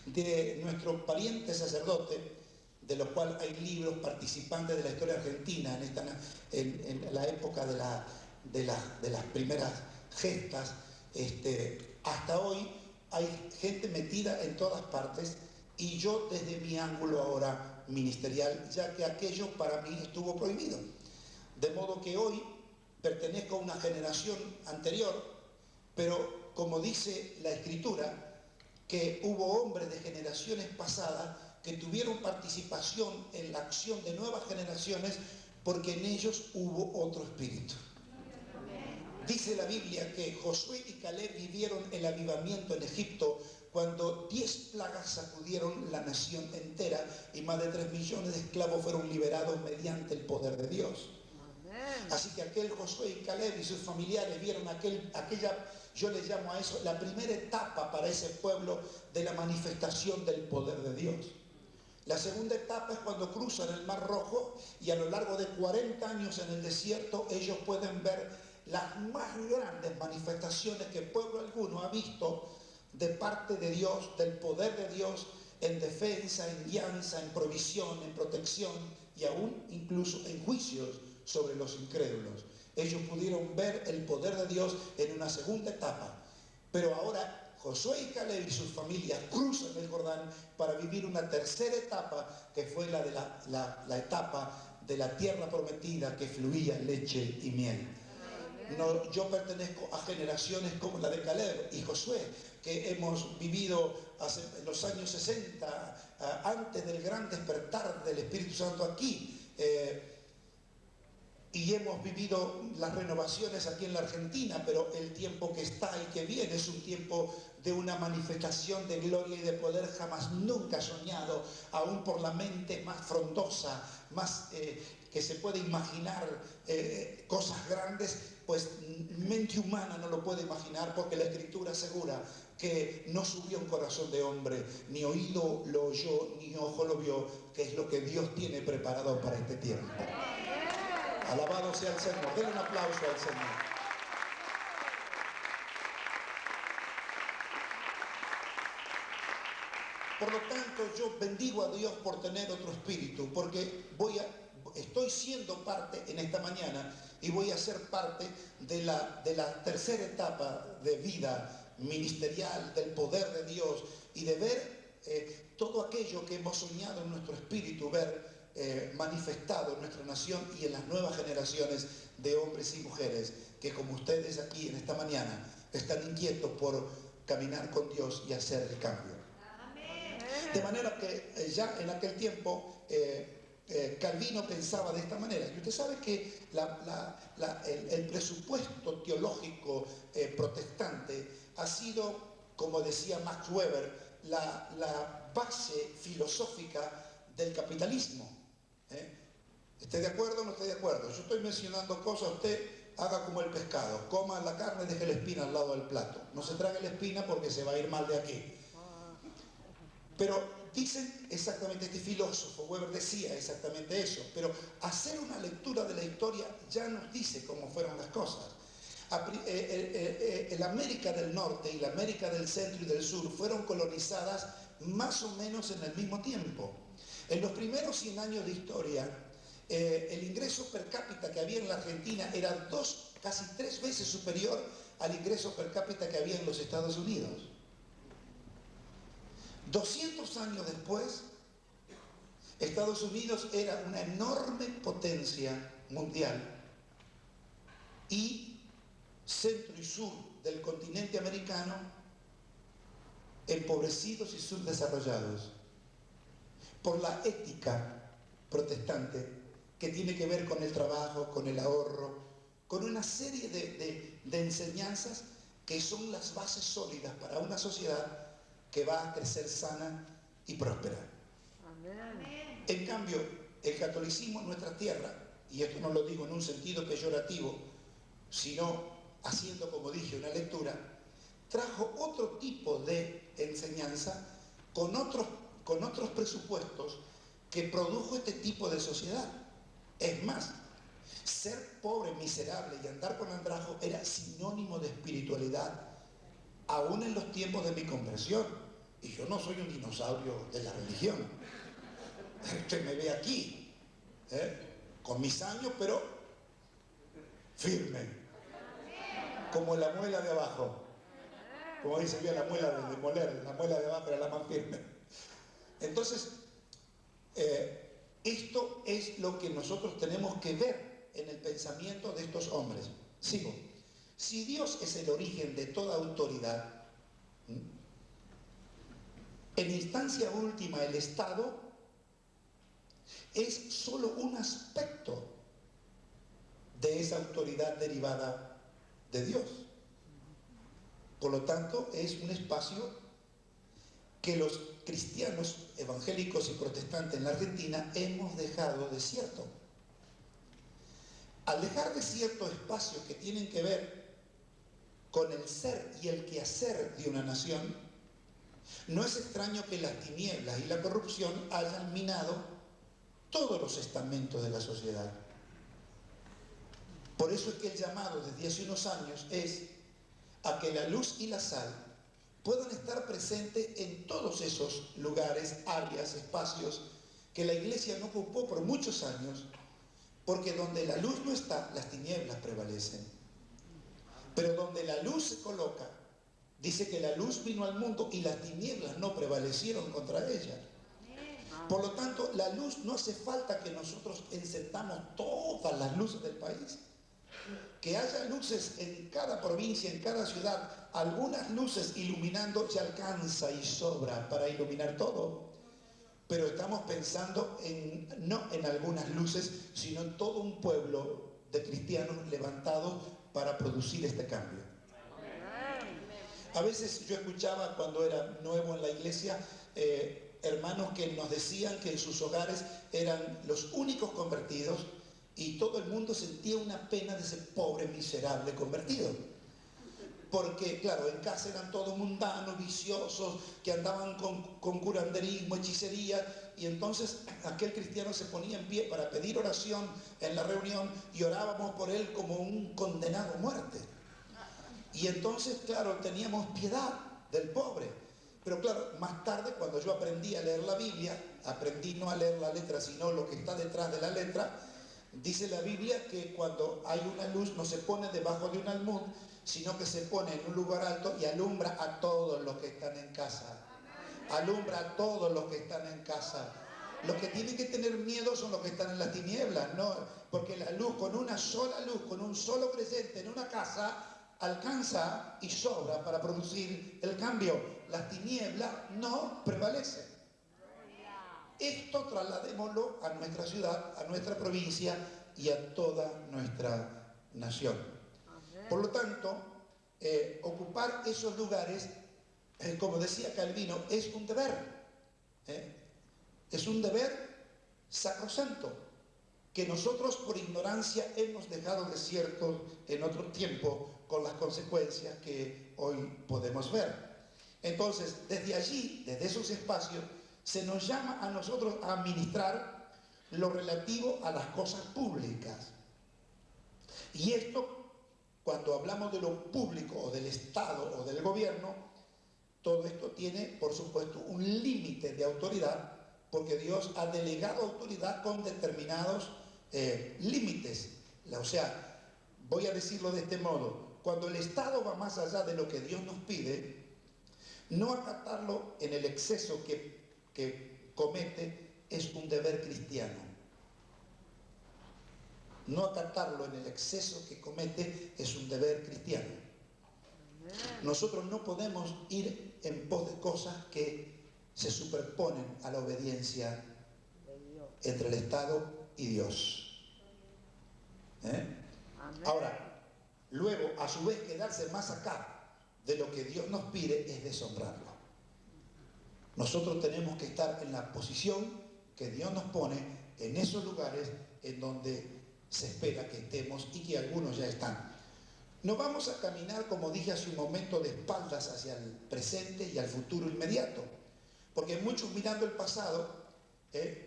De nuestro pariente sacerdote, de lo cual hay libros participantes de la historia argentina en la época de las primeras gestas, hasta hoy hay gente metida en todas partes, y yo desde mi ángulo ahora ministerial, ya que aquello para mí estuvo prohibido. De modo que hoy pertenezco a una generación anterior, pero como dice la Escritura, que hubo hombres de generaciones pasadas que tuvieron participación en la acción de nuevas generaciones, porque en ellos hubo otro espíritu. Dice la Biblia que Josué y Caleb vivieron el avivamiento en Egipto cuando 10 plagas sacudieron la nación entera y más de 3 millones de esclavos fueron liberados mediante el poder de Dios. Así que aquel Josué y Caleb y sus familiares vieron aquella, yo les llamo a eso, la primera etapa para ese pueblo de la manifestación del poder de Dios. La segunda etapa es cuando cruzan el Mar Rojo y a lo largo de 40 años en el desierto ellos pueden ver las más grandes manifestaciones que pueblo alguno ha visto de parte de Dios, del poder de Dios en defensa, en guianza, en provisión, en protección y aún incluso en juicios sobre los incrédulos. Ellos pudieron ver el poder de Dios en una segunda etapa, pero ahora Josué y Caleb y sus familias cruzan el Jordán para vivir una tercera etapa, que fue la de la etapa de la tierra prometida que fluía leche y miel. No, yo pertenezco a generaciones como la de Caleb y Josué, que hemos vivido en los años 60, antes del gran despertar del Espíritu Santo aquí, y hemos vivido las renovaciones aquí en la Argentina, pero el tiempo que está y que viene es un tiempo de una manifestación de gloria y de poder jamás nunca soñado, aún por la mente más frondosa, más que se puede imaginar cosas grandes, pues mente humana no lo puede imaginar, porque la Escritura asegura que no subió en corazón de hombre, ni oído lo oyó, ni ojo lo vio, que es lo que Dios tiene preparado para este tiempo. Alabado sea el Señor. Denle un aplauso al Señor. Por lo tanto, yo bendigo a Dios por tener otro espíritu, porque estoy siendo parte en esta mañana y voy a ser parte de la tercera etapa de vida ministerial, del poder de Dios y de ver todo aquello que hemos soñado en nuestro espíritu, ver manifestado en nuestra nación y en las nuevas generaciones de hombres y mujeres que, como ustedes aquí en esta mañana, están inquietos por caminar con Dios y hacer el cambio. De manera que ya en aquel tiempo Calvino pensaba de esta manera. Y usted sabe que el presupuesto teológico protestante ha sido, como decía Max Weber, la base filosófica del capitalismo. ¿Esté de acuerdo o no esté de acuerdo? Yo estoy mencionando cosas, usted haga como el pescado, coma la carne, deje la espina al lado del plato. No se trague la espina porque se va a ir mal de aquí. Pero dicen exactamente, este filósofo, Weber decía exactamente eso, pero hacer una lectura de la historia ya nos dice cómo fueron las cosas. La América del Norte y la América del Centro y del Sur fueron colonizadas más o menos en el mismo tiempo. En los primeros 100 años de historia, el ingreso per cápita que había en la Argentina era casi 3 veces superior al ingreso per cápita que había en los Estados Unidos. 200 años después, Estados Unidos era una enorme potencia mundial y centro y sur del continente americano empobrecidos y subdesarrollados por la ética protestante que tiene que ver con el trabajo, con el ahorro, con una serie de enseñanzas que son las bases sólidas para una sociedad que va a crecer sana y próspera. Amén. En cambio, el catolicismo en nuestra tierra, y esto no lo digo en un sentido peyorativo, sino haciendo, como dije, una lectura, trajo otro tipo de enseñanza con otros presupuestos que produjo este tipo de sociedad. Es más, ser pobre, miserable y andar con andrajo era sinónimo de espiritualidad, aún en los tiempos de mi conversión. Y yo no soy un dinosaurio de la religión. Usted me ve aquí, con mis años, pero firme, como la muela de abajo. Como dice bien, la muela de moler, la muela de abajo era la más firme. Entonces, esto es lo que nosotros tenemos que ver en el pensamiento de estos hombres. Sigo. Si Dios es el origen de toda autoridad, en instancia última el Estado es solo un aspecto de esa autoridad derivada de Dios. Por lo tanto, es un espacio que los cristianos evangélicos y protestantes en la Argentina hemos dejado desierto. Al dejar desierto espacios que tienen que ver con el ser y el quehacer de una nación, no es extraño que las tinieblas y la corrupción hayan minado todos los estamentos de la sociedad. Por eso es que el llamado desde hace unos años es a que la luz y la sal puedan estar presentes en todos esos lugares, áreas, espacios que la Iglesia no ocupó por muchos años, porque donde la luz no está, las tinieblas prevalecen. Pero donde la luz se coloca, dice que la luz vino al mundo y las tinieblas no prevalecieron contra ella. Por lo tanto, la luz no hace falta que nosotros encendamos todas las luces del país. Que haya luces en cada provincia, en cada ciudad, algunas luces iluminando ya alcanza y sobra para iluminar todo. Pero estamos pensando no en algunas luces, sino en todo un pueblo de cristianos levantados para producir este cambio. A veces yo escuchaba cuando era nuevo en la iglesia, hermanos que nos decían que en sus hogares eran los únicos convertidos y todo el mundo sentía una pena de ese pobre miserable convertido. Porque, claro, en casa eran todos mundanos, viciosos, que andaban con curanderismo, hechicería, y entonces aquel cristiano se ponía en pie para pedir oración en la reunión y orábamos por él como un condenado a muerte. Y entonces, claro, teníamos piedad del pobre. Pero claro, más tarde, cuando yo aprendí a leer la Biblia, aprendí no a leer la letra, sino lo que está detrás de la letra, dice la Biblia que cuando hay una luz no se pone debajo de un almud, sino que se pone en un lugar alto y alumbra a todos los que están en casa. Alumbra a todos los que están en casa. Los que tienen que tener miedo son los que están en las tinieblas, ¿no? Porque la luz, con una sola luz, con un solo creyente en una casa, alcanza y sobra para producir el cambio. Las tinieblas no prevalecen. Esto trasladémoslo a nuestra ciudad, a nuestra provincia y a toda nuestra nación. Por lo tanto, ocupar esos lugares, como decía Calvino, es un deber. Es un deber sacrosanto que nosotros por ignorancia hemos dejado desiertos en otro tiempo, con las consecuencias que hoy podemos ver. Entonces, desde allí, desde esos espacios, se nos llama a nosotros a administrar lo relativo a las cosas públicas. Y esto, cuando hablamos de lo público o del Estado o del gobierno, todo esto tiene, por supuesto, un límite de autoridad, porque Dios ha delegado autoridad con determinados límites. O sea, voy a decirlo de este modo: cuando el Estado va más allá de lo que Dios nos pide, no acatarlo en el exceso que comete es un deber cristiano. No acatarlo en el exceso que comete es un deber cristiano. Nosotros no podemos ir en pos de cosas que se superponen a la obediencia entre el Estado y Dios. Ahora, luego, a su vez, quedarse más acá de lo que Dios nos pide es deshonrarlo. Nosotros tenemos que estar en la posición que Dios nos pone, en esos lugares en donde se espera que estemos y que algunos ya están. No vamos a caminar, como dije hace un momento, de espaldas hacia el presente y al futuro inmediato, porque muchos, mirando el pasado,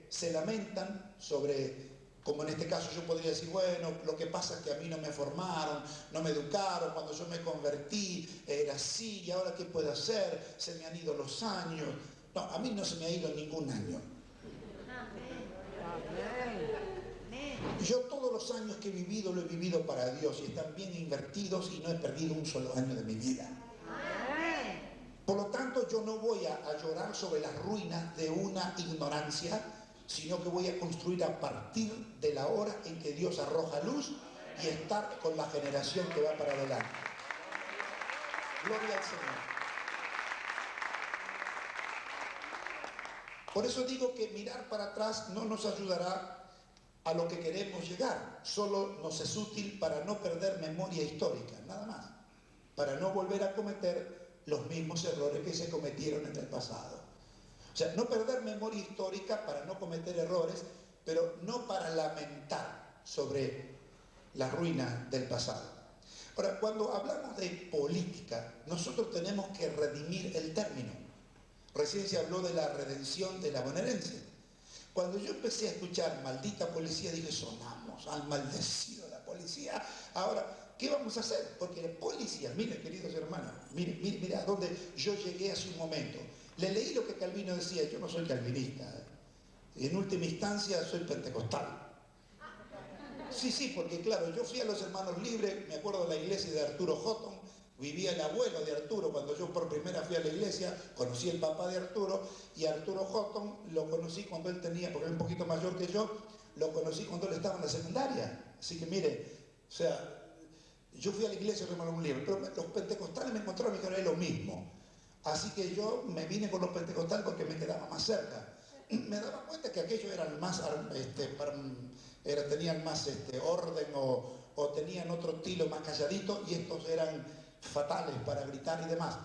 se lamentan sobre, como en este caso yo podría decir, bueno, lo que pasa es que a mí no me formaron, no me educaron, cuando yo me convertí era así, y ahora ¿qué puedo hacer? Se me han ido los años. No, a mí no se me ha ido ningún año. Yo todos los años que he vivido lo he vivido para Dios y están bien invertidos y no he perdido un solo año de mi vida. Por lo tanto, yo no voy a llorar sobre las ruinas de una ignorancia, sino que voy a construir a partir de la hora en que Dios arroja luz y estar con la generación que va para adelante. Gloria al Señor. Por eso digo que mirar para atrás no nos ayudará a lo que queremos llegar, solo nos es útil para no perder memoria histórica, nada más, para no volver a cometer los mismos errores que se cometieron en el pasado. O sea, no perder memoria histórica para no cometer errores, pero no para lamentar sobre las ruinas del pasado. Ahora, cuando hablamos de política, nosotros tenemos que redimir el término. Recién se habló de la redención de la bonaerense. Cuando yo empecé a escuchar maldita policía, dije, sonamos al maldecido la policía. Ahora, ¿qué vamos a hacer? Porque la policía, miren, queridos hermanos, miren a dónde yo llegué hace un momento. Le leí lo que Calvino decía, yo no soy calvinista. En última instancia soy pentecostal. Sí, porque claro, yo fui a los Hermanos Libres, me acuerdo de la iglesia de Arturo Houghton, vivía el abuelo de Arturo cuando yo por primera fui a la iglesia, conocí el papá de Arturo, y Arturo Houghton lo conocí cuando él tenía, porque era un poquito mayor que yo, lo conocí cuando él estaba en la secundaria. Así que mire, o sea, yo fui a la iglesia de los Hermanos Libres, pero los pentecostales me encontraron y dijeron, es lo mismo. Así que yo me vine con los pentecostales porque me quedaba más cerca. Me daba cuenta que aquellos eran más, tenían más orden o tenían otro estilo más calladito, y estos eran fatales para gritar y demás.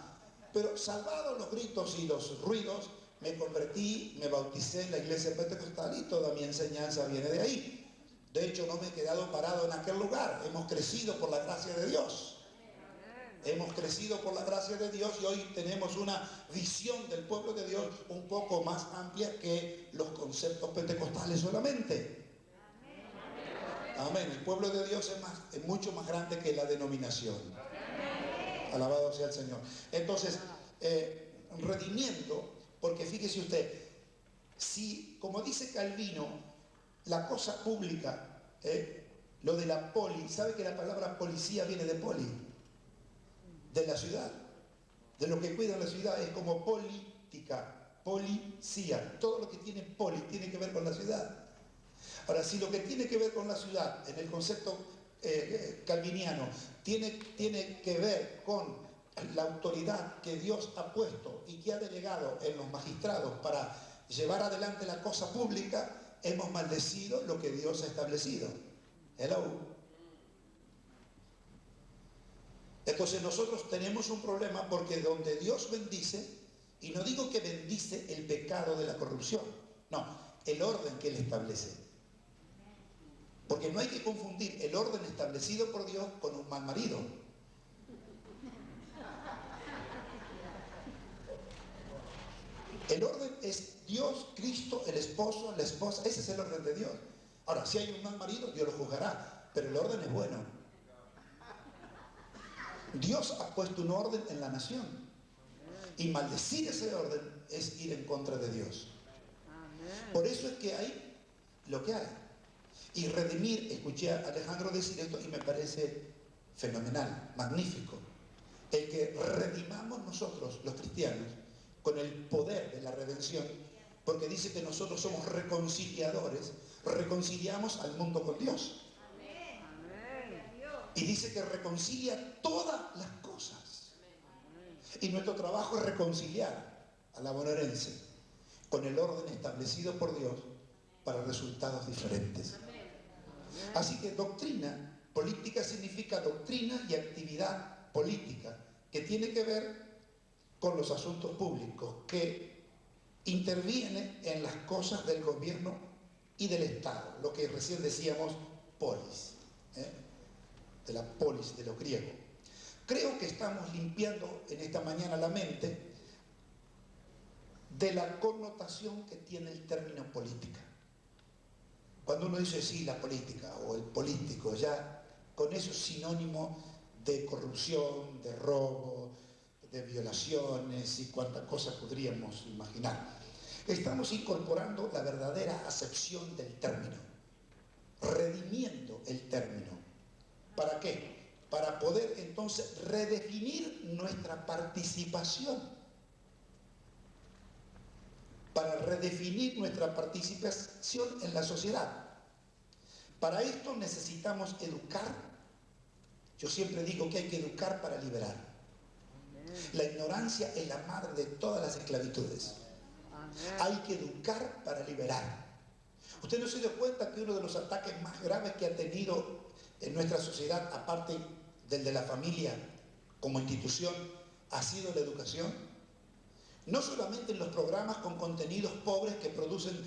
Pero salvados los gritos y los ruidos, me convertí, me bauticé en la iglesia pentecostal y toda mi enseñanza viene de ahí. De hecho, no me he quedado parado en aquel lugar. Hemos crecido por la gracia de Dios. Hemos crecido por la gracia de Dios y hoy tenemos una visión del pueblo de Dios un poco más amplia que los conceptos pentecostales solamente. Amén. El pueblo de Dios es mucho más grande que la denominación. Alabado sea el Señor. Entonces, redimiendo, porque fíjese usted, si, como dice Calvino, la cosa pública, lo de la poli, ¿sabe que la palabra policía viene de poli? De la ciudad, de lo que cuida la ciudad, es como política, policía, todo lo que tiene poli tiene que ver con la ciudad. Ahora, si lo que tiene que ver con la ciudad, en el concepto calviniano, tiene que ver con la autoridad que Dios ha puesto y que ha delegado en los magistrados para llevar adelante la cosa pública, hemos maldecido lo que Dios ha establecido. Hello. Entonces nosotros tenemos un problema porque donde Dios bendice, y no digo que bendice el pecado de la corrupción, no, el orden que Él establece. Porque no hay que confundir el orden establecido por Dios con un mal marido. El orden es Dios, Cristo, el esposo, la esposa, ese es el orden de Dios. Ahora, si hay un mal marido, Dios lo juzgará, pero el orden es bueno. Dios ha puesto un orden en la nación y maldecir ese orden es ir en contra de Dios. Por eso es que hay lo que hay. Y redimir, escuché a Alejandro decir esto y me parece fenomenal, magnífico. El que redimamos nosotros, los cristianos, con el poder de la redención, porque dice que nosotros somos reconciliadores, reconciliamos al mundo con Dios. Y dice que reconcilia todas las cosas. Y nuestro trabajo es reconciliar a la bonaerense con el orden establecido por Dios para resultados diferentes. Así que doctrina política significa doctrina y actividad política que tiene que ver con los asuntos públicos, que interviene en las cosas del gobierno y del Estado, lo que recién decíamos polis, de la polis, de lo griego. Creo que estamos limpiando en esta mañana la mente de la connotación que tiene el término política. Cuando uno dice sí, la política o el político, ya con eso es sinónimo de corrupción, de robo, de violaciones y cuánta cosa podríamos imaginar. Estamos incorporando la verdadera acepción del término, redimiendo el término. ¿Para qué? Para poder entonces redefinir nuestra participación. Para redefinir nuestra participación en la sociedad. Para esto necesitamos educar. Yo siempre digo que hay que educar para liberar. La ignorancia es la madre de todas las esclavitudes. Hay que educar para liberar. ¿Usted no se dio cuenta que uno de los ataques más graves que ha tenido en nuestra sociedad, aparte del de la familia como institución, ha sido la educación? No solamente en los programas con contenidos pobres que producen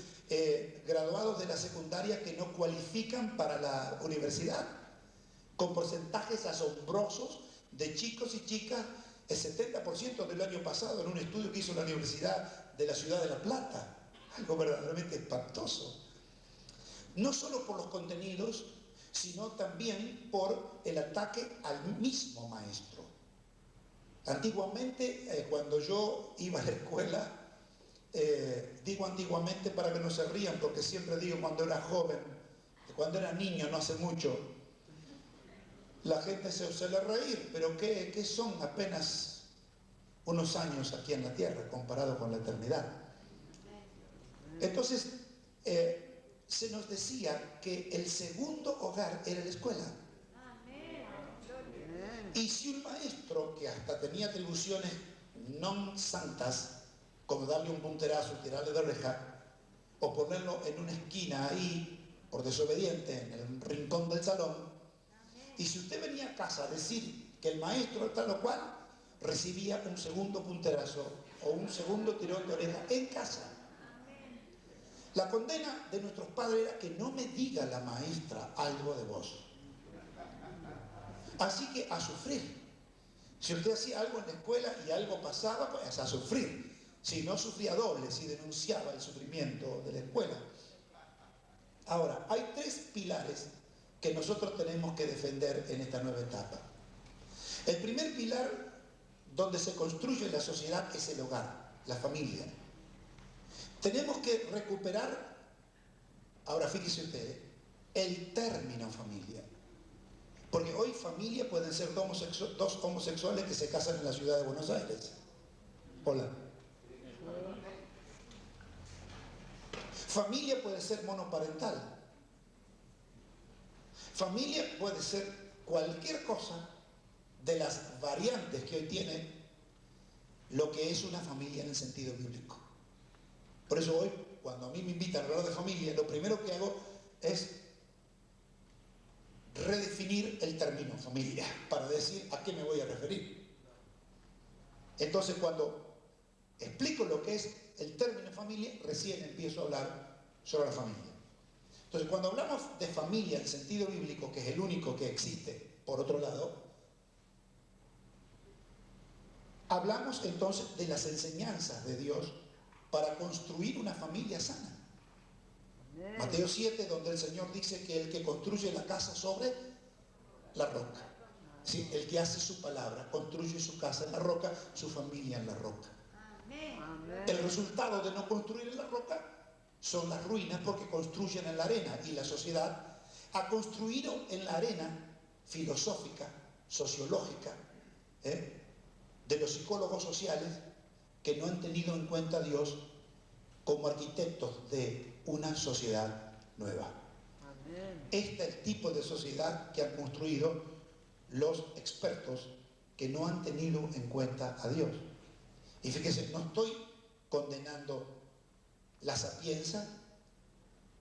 graduados de la secundaria que no cualifican para la universidad, con porcentajes asombrosos de chicos y chicas, el 70% del año pasado en un estudio que hizo la Universidad de la Ciudad de La Plata, algo verdaderamente espantoso. No solo por los contenidos, sino también por el ataque al mismo maestro. Antiguamente, cuando yo iba a la escuela, digo antiguamente para que no se rían, porque siempre digo cuando era joven, cuando era niño, no hace mucho, la gente se suele reír, pero ¿qué son apenas unos años aquí en la tierra comparado con la eternidad? Entonces, se nos decía que el segundo hogar era la escuela. Y si un maestro que hasta tenía atribuciones no santas, como darle un punterazo, tirarle de oreja, o ponerlo en una esquina ahí, por desobediente, en el rincón del salón, y si usted venía a casa a decir que el maestro tal o cual, recibía un segundo punterazo o un segundo tirón de oreja en casa. La condena de nuestros padres era que no me diga la maestra algo de vos. Así que a sufrir. Si usted hacía algo en la escuela y algo pasaba, pues a sufrir. Si no, sufría doble, si denunciaba el sufrimiento de la escuela. Ahora, hay tres pilares que nosotros tenemos que defender en esta nueva etapa. El primer pilar donde se construye la sociedad es el hogar, la familia. Tenemos que recuperar, ahora fíjese usted, el término familia. Porque hoy familia pueden ser dos homosexuales que se casan en la ciudad de Buenos Aires. Hola. Familia puede ser monoparental. Familia puede ser cualquier cosa de las variantes que hoy tiene lo que es una familia en el sentido bíblico. Por eso hoy, cuando a mí me invitan a hablar de familia, lo primero que hago es redefinir el término familia para decir a qué me voy a referir. Entonces, cuando explico lo que es el término familia, recién empiezo a hablar sobre la familia. Entonces, cuando hablamos de familia en sentido bíblico, que es el único que existe, por otro lado, hablamos entonces de las enseñanzas de Dios para construir una familia sana. Mateo 7, donde el Señor dice que el que construye la casa sobre la roca, ¿sí? El que hace su palabra, construye su casa en la roca, su familia en la roca. El resultado de no construir en la roca son las ruinas, porque construyen en la arena, y la sociedad ha construido en la arena filosófica, sociológica, de los psicólogos sociales que no han tenido en cuenta a Dios como arquitectos de una sociedad nueva. Este es el tipo de sociedad que han construido los expertos que no han tenido en cuenta a Dios. Y fíjese, no estoy condenando la sapienza,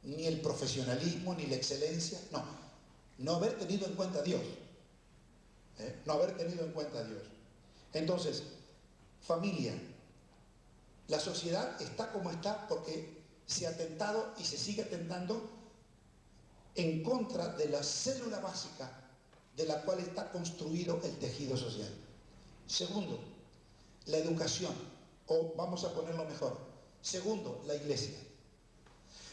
ni el profesionalismo, ni la excelencia, no haber tenido en cuenta a Dios. No haber tenido en cuenta a Dios. Entonces, familia, la sociedad está como está porque se ha atentado y se sigue atentando en contra de la célula básica de la cual está construido el tejido social. Segundo, la educación, o vamos a ponerlo mejor. Segundo, la iglesia.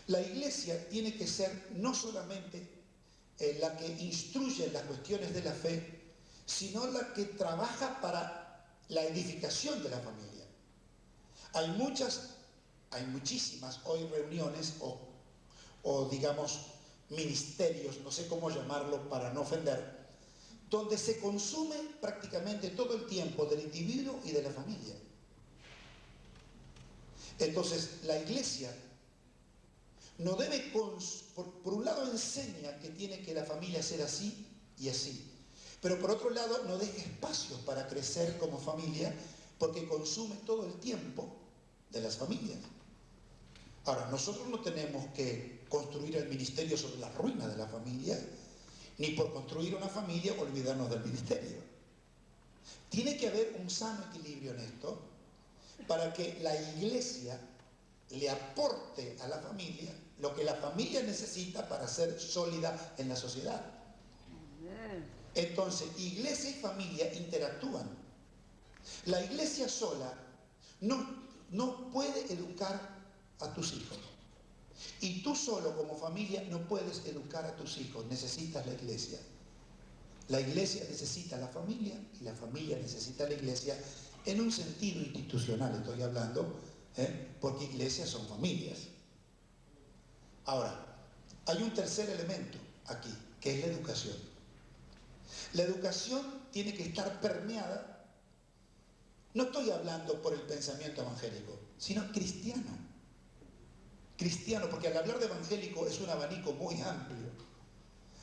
La iglesia tiene que ser no solamente la que instruye en las cuestiones de la fe, sino la que trabaja para la edificación de la familia. Hay muchísimas hoy reuniones o digamos ministerios, no sé cómo llamarlo para no ofender, donde se consume prácticamente todo el tiempo del individuo y de la familia. Entonces, la iglesia no debe, por un lado enseña que tiene que la familia ser así y así, pero por otro lado no deja espacio para crecer como familia porque consume todo el tiempo de las familias. Ahora, nosotros no tenemos que construir el ministerio sobre la ruina de la familia, ni por construir una familia olvidarnos del ministerio. Tiene que haber un sano equilibrio en esto para que la iglesia le aporte a la familia lo que la familia necesita para ser sólida en la sociedad. Entonces, iglesia y familia interactúan. La iglesia sola no puede educar a tus hijos. Y tú solo como familia no puedes educar a tus hijos, necesitas la iglesia. La iglesia necesita a la familia y la familia necesita a la iglesia en un sentido institucional, estoy hablando, porque iglesias son familias. Ahora, hay un tercer elemento aquí, que es la educación. La educación tiene que estar permeada, no estoy hablando por el pensamiento evangélico, sino cristiano. Cristiano, porque al hablar de evangélico es un abanico muy amplio.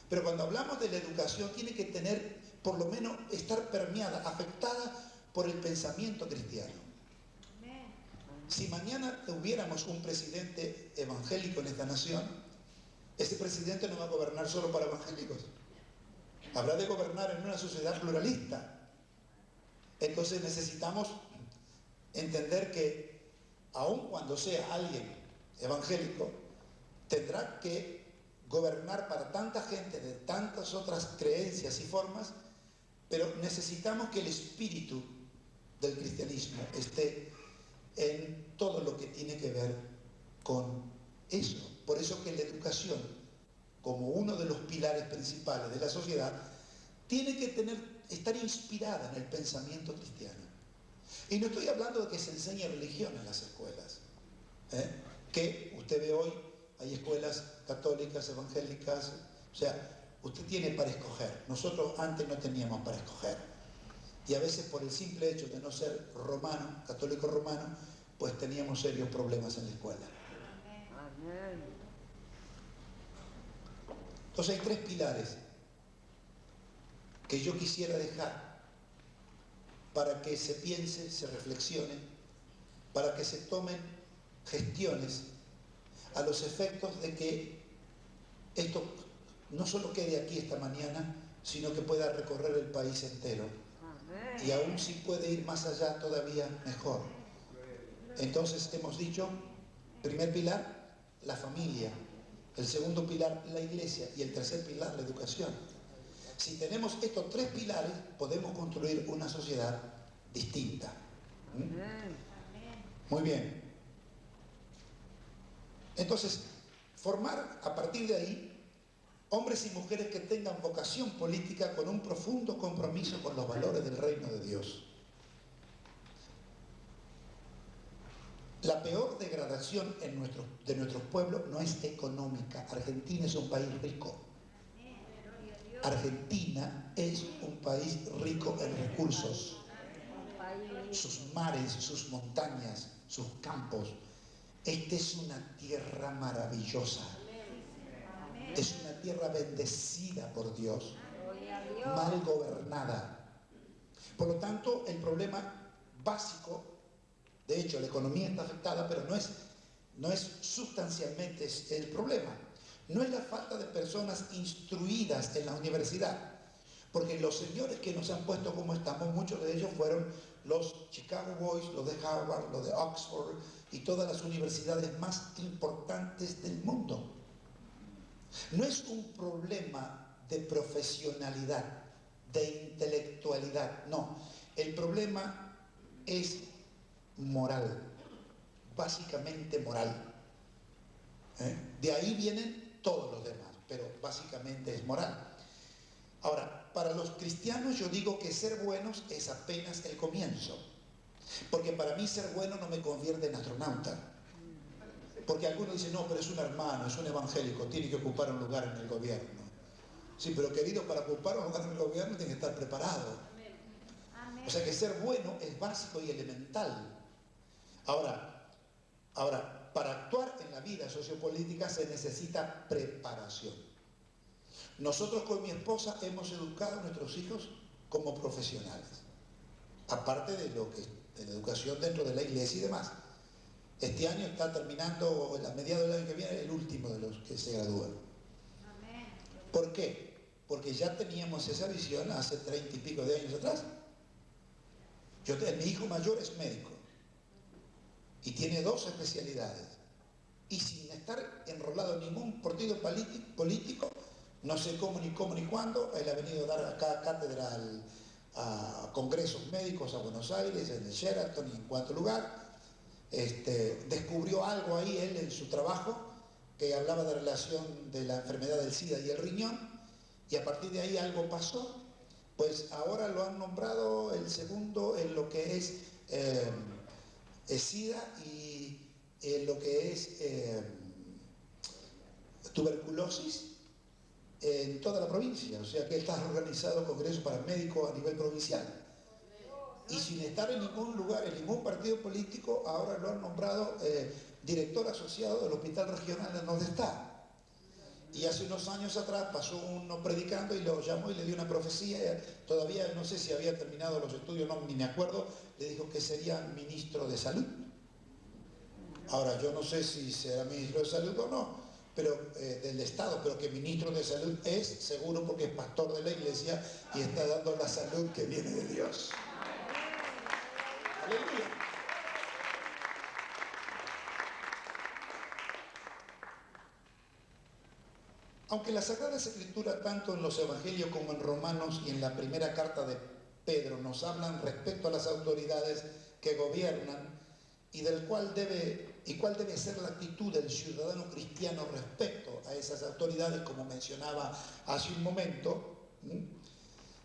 Pero cuando hablamos de la educación tiene que tener, por lo menos, estar permeada, afectada por el pensamiento cristiano. Si mañana tuviéramos un presidente evangélico en esta nación, ese presidente no va a gobernar solo para evangélicos. Habrá de gobernar en una sociedad pluralista. Entonces necesitamos entender que, aun cuando sea alguien evangélico, tendrá que gobernar para tanta gente de tantas otras creencias y formas, pero necesitamos que el espíritu del cristianismo esté en todo lo que tiene que ver con eso. Por eso que la educación, como uno de los pilares principales de la sociedad, tiene que estar inspirada en el pensamiento cristiano. Y no estoy hablando de que se enseñe religión en las escuelas, que usted ve hoy, hay escuelas católicas, evangélicas, o sea, usted tiene para escoger. Nosotros antes no teníamos para escoger. Y a veces por el simple hecho de no ser romano, católico romano, pues teníamos serios problemas en la escuela. Entonces hay tres pilares que yo quisiera dejar para que se piense, se reflexione, para que se tomen gestiones a los efectos de que esto no solo quede aquí esta mañana, sino que pueda recorrer el país entero. Y aún si puede ir más allá, todavía mejor. Entonces hemos dicho, primer pilar, la familia. El segundo pilar, la iglesia. Y el tercer pilar, la educación. Si tenemos estos tres pilares, podemos construir una sociedad distinta. Muy bien. Entonces, formar a partir de ahí hombres y mujeres que tengan vocación política con un profundo compromiso con los valores del reino de Dios. La peor degradación de nuestros pueblos no es económica. Argentina es un país rico. Argentina es un país rico en recursos. Sus mares, sus montañas, sus campos. Esta es una tierra maravillosa. Es una tierra bendecida por Dios, mal gobernada. Por lo tanto, el problema básico, de hecho la economía está afectada, pero no es sustancialmente el problema. No es la falta de personas instruidas en la universidad, porque los señores que nos han puesto como estamos, muchos de ellos fueron los Chicago Boys, los de Harvard, los de Oxford y todas las universidades más importantes del mundo. No es un problema de profesionalidad, de intelectualidad, no. El problema es moral, básicamente moral. De ahí vienen todos los demás, pero básicamente es moral. Ahora, para los cristianos yo digo que ser buenos es apenas el comienzo, porque para mí ser bueno no me convierte en astronauta. Porque algunos dicen, no, pero es un hermano, es un evangélico, tiene que ocupar un lugar en el gobierno. Sí, pero querido, para ocupar un lugar en el gobierno tiene que estar preparado. O sea que ser bueno es básico y elemental. Ahora, para actuar en la vida sociopolítica se necesita preparación. Nosotros con mi esposa hemos educado a nuestros hijos como profesionales. Aparte de la educación dentro de la iglesia y demás. Este año está terminando, a mediados del año que viene, el último de los que se gradúan. ¿Por qué? Porque ya teníamos esa visión hace 30 y pico de años atrás. Mi hijo mayor es médico y tiene 2 especialidades. Y sin estar enrolado en ningún partido político, no sé cómo ni cuándo, él ha venido a dar acá cátedra a congresos médicos a Buenos Aires, en el Sheraton y en cuanto lugar. Descubrió algo ahí él en su trabajo que hablaba de relación de la enfermedad del SIDA y el riñón, y a partir de ahí algo pasó. Pues ahora lo han nombrado el segundo en lo que es SIDA y en lo que es tuberculosis en toda la provincia. O sea que él está organizado congresos para médicos a nivel provincial. Y sin estar en ningún lugar, en ningún partido político, ahora lo han nombrado director asociado del hospital regional en donde está. Y hace unos años atrás pasó uno predicando y lo llamó y le dio una profecía. Todavía no sé si había terminado los estudios, no, ni me acuerdo. Le dijo que sería ministro de salud. Ahora, yo no sé si será ministro de salud o no, pero del Estado, pero que ministro de salud es seguro porque es pastor de la iglesia y está dando la salud que viene de Dios. Aleluya. Aunque la Sagrada Escritura, tanto en los Evangelios como en Romanos y en la primera carta de Pedro, nos hablan respecto a las autoridades que gobiernan y cuál debe ser la actitud del ciudadano cristiano respecto a esas autoridades, como mencionaba hace un momento,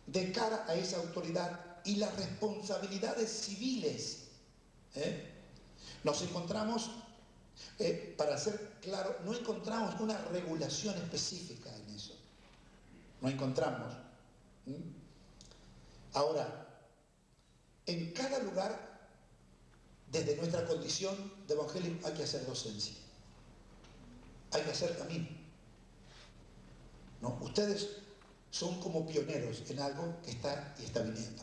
de cara a esa autoridad y las responsabilidades civiles. Nos encontramos, para ser claro, no encontramos una regulación específica en eso. No encontramos. Ahora, en cada lugar, desde nuestra condición de evangelio, hay que hacer docencia. Hay que hacer camino. ¿No? Ustedes son como pioneros en algo que está y está viniendo.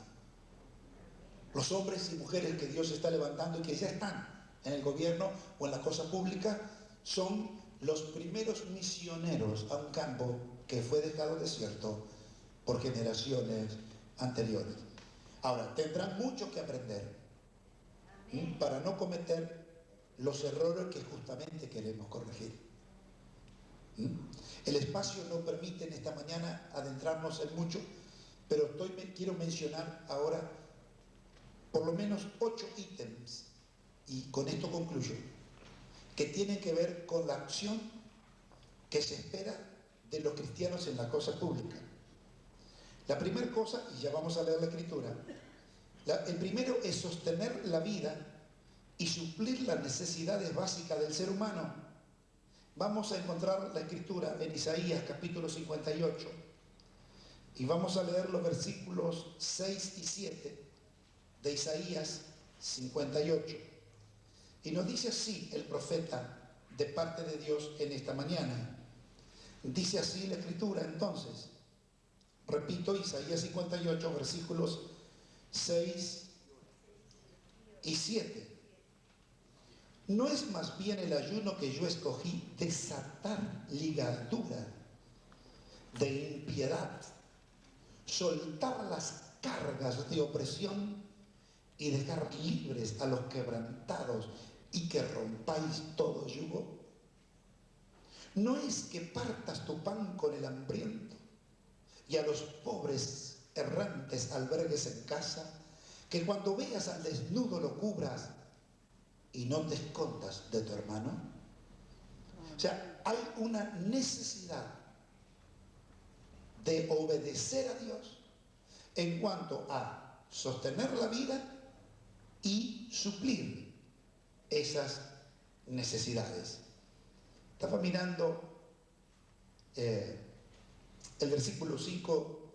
Los hombres y mujeres que Dios está levantando y que ya están en el gobierno o en la cosa pública son los primeros misioneros a un campo que fue dejado desierto por generaciones anteriores. Ahora, tendrán mucho que aprender para no cometer los errores que justamente queremos corregir. El espacio no permite en esta mañana adentrarnos en mucho, pero quiero mencionar ahora por lo menos 8 ítems, y con esto concluyo, que tienen que ver con la acción que se espera de los cristianos en la cosa pública. La primera cosa, y ya vamos a leer la escritura, el primero es sostener la vida y suplir las necesidades básicas del ser humano. Vamos a encontrar la escritura en Isaías capítulo 58 y vamos a leer los versículos 6 y 7 de Isaías 58. Y nos dice así el profeta de parte de Dios en esta mañana. Dice así la escritura entonces. Repito, Isaías 58, versículos 6 y 7. ¿No es más bien el ayuno que yo escogí desatar ligadura de impiedad, soltar las cargas de opresión y dejar libres a los quebrantados y que rompáis todo yugo? ¿No es que partas tu pan con el hambriento y a los pobres errantes albergues en casa, que cuando veas al desnudo lo cubras y no te escondas de tu hermano? O sea, hay una necesidad de obedecer a Dios en cuanto a sostener la vida y suplir esas necesidades. Estaba mirando el versículo 5,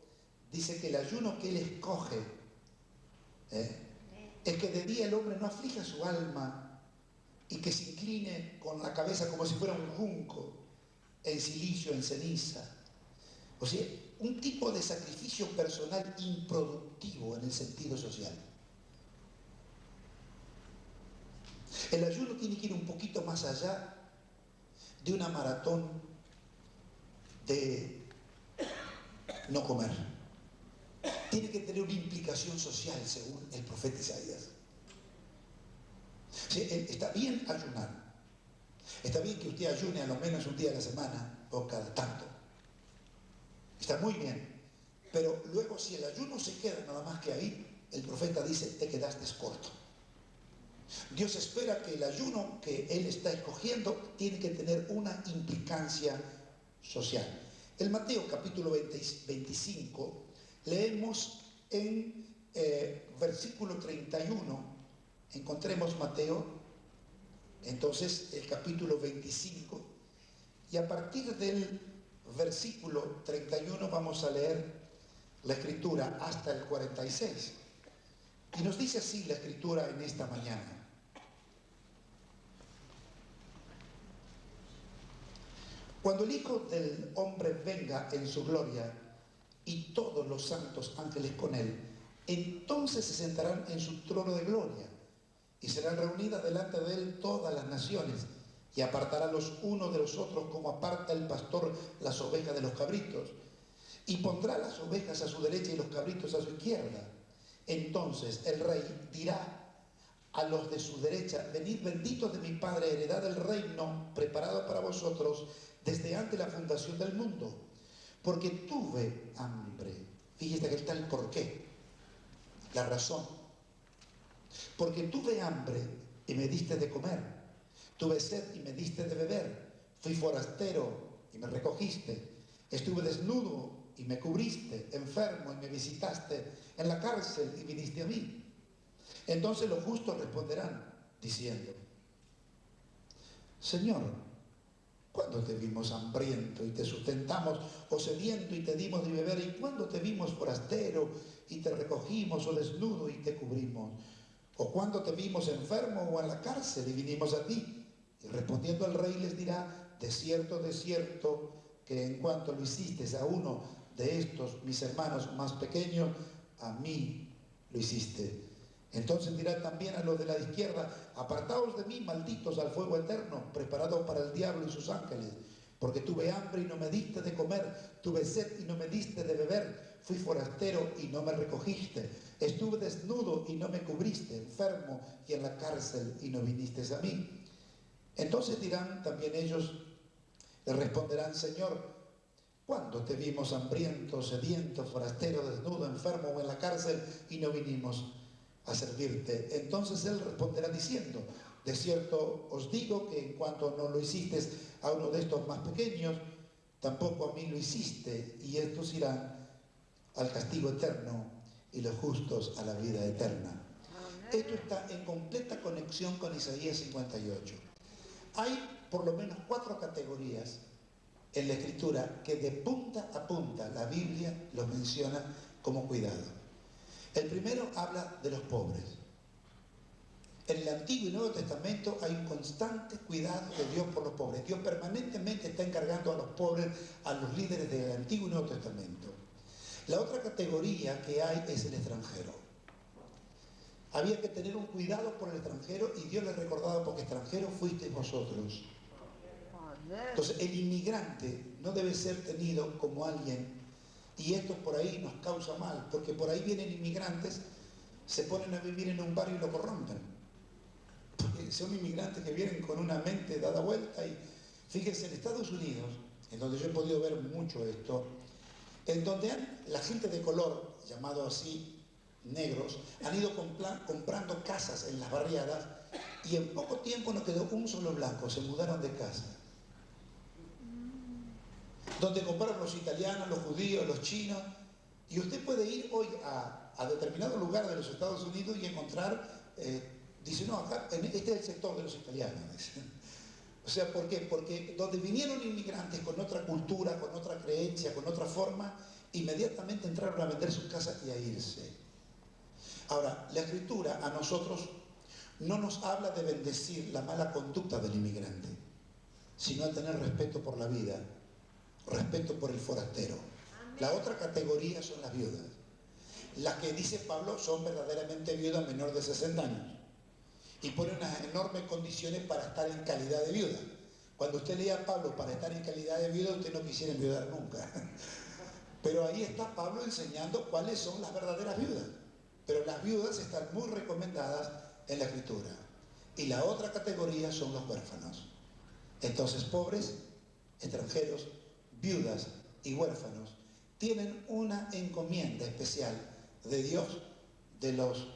dice que el ayuno que él escoge es que de día el hombre no aflija su alma y que se incline con la cabeza como si fuera un junco en silicio, en ceniza. O sea, un tipo de sacrificio personal improductivo en el sentido social. El ayuno tiene que ir un poquito más allá de una maratón de no comer. Tiene que tener una implicación social, según el profeta Isaías. Sí, está bien ayunar. Está bien que usted ayune a lo menos un día a la semana o cada tanto. Está muy bien. Pero luego, si el ayuno se queda nada más que ahí, el profeta dice, te quedaste corto. Dios espera que el ayuno que Él está escogiendo tiene que tener una implicancia social. En Mateo capítulo 25 leemos en versículo 31, encontremos Mateo, entonces el capítulo 25, y a partir del versículo 31 vamos a leer la escritura hasta el 46. Y nos dice así la escritura en esta mañana. Cuando el Hijo del Hombre venga en su gloria y todos los santos ángeles con él, entonces se sentarán en su trono de gloria y serán reunidas delante de él todas las naciones y apartará los unos de los otros como aparta el pastor las ovejas de los cabritos y pondrá las ovejas a su derecha y los cabritos a su izquierda. Entonces el rey dirá a los de su derecha, venid benditos de mi Padre, heredad del reino preparado para vosotros desde antes de la fundación del mundo, porque tuve hambre. Fíjate que está el porqué, la razón. Porque tuve hambre y me diste de comer, tuve sed y me diste de beber, fui forastero y me recogiste, estuve desnudo y me cubriste, enfermo y me visitaste, en la cárcel y viniste a mí. Entonces los justos responderán diciendo: Señor, ¿cuándo te vimos hambriento y te sustentamos, o sediento y te dimos de beber? ¿Y cuándo te vimos forastero y te recogimos, o desnudo y te cubrimos? ¿O cuándo te vimos enfermo o en la cárcel y vinimos a ti? Y respondiendo el rey les dirá: de cierto, que en cuanto lo hiciste a uno de estos mis hermanos más pequeños, a mí lo hiciste. Entonces dirá también a los de la izquierda: apartaos de mí, malditos, al fuego eterno, preparado para el diablo y sus ángeles. Porque tuve hambre y no me diste de comer, tuve sed y no me diste de beber, fui forastero y no me recogiste, estuve desnudo y no me cubriste, enfermo y en la cárcel y no viniste a mí. Entonces dirán también ellos, le responderán: Señor, ¿cuándo te vimos hambriento, sediento, forastero, desnudo, enfermo o en la cárcel y no vinimos a servirte? Entonces él responderá diciendo: de cierto os digo que en cuanto no lo hiciste a uno de estos más pequeños, tampoco a mí lo hiciste. Y estos irán al castigo eterno y los justos a la vida eterna. Esto está en completa conexión con Isaías 58. Hay por lo menos 4 categorías en la Escritura que de punta a punta la Biblia los menciona como cuidado. El primero habla de los pobres. En el Antiguo y Nuevo Testamento hay un constante cuidado de Dios por los pobres. Dios permanentemente está encargando a los pobres, a los líderes del Antiguo y Nuevo Testamento. La otra categoría que hay es el extranjero. Había que tener un cuidado por el extranjero y Dios les recordaba: porque extranjeros fuisteis vosotros. Entonces el inmigrante no debe ser tenido como alguien, y esto por ahí nos causa mal, porque por ahí vienen inmigrantes, se ponen a vivir en un barrio y lo corrompen. Porque son inmigrantes que vienen con una mente dada vuelta. Y fíjense, en Estados Unidos, en donde yo he podido ver mucho esto, en donde la gente de color, llamado así negros, han ido comprando casas en las barriadas, y en poco tiempo no quedó un solo blanco, se mudaron de casa. Donde compraron los italianos, los judíos, los chinos, y usted puede ir hoy a determinado lugar de los Estados Unidos y encontrar, dice: no, acá, este es el sector de los italianos. O sea, ¿por qué? Porque donde vinieron inmigrantes con otra cultura, con otra creencia, con otra forma, inmediatamente entraron a vender sus casas y a irse. Ahora, la Escritura a nosotros no nos habla de bendecir la mala conducta del inmigrante, sino a tener respeto por la vida, respeto por el forastero. La otra categoría son las viudas. Las que dice Pablo son verdaderamente viudas menor de 60 años. Y pone unas enormes condiciones para estar en calidad de viuda. Cuando usted leía a Pablo para estar en calidad de viuda, usted no quisiera enviudar nunca. Pero ahí está Pablo enseñando cuáles son las verdaderas viudas. Pero las viudas están muy recomendadas en la Escritura. Y la otra categoría son los huérfanos. Entonces, pobres, extranjeros, viudas y huérfanos tienen una encomienda especial de Dios, de los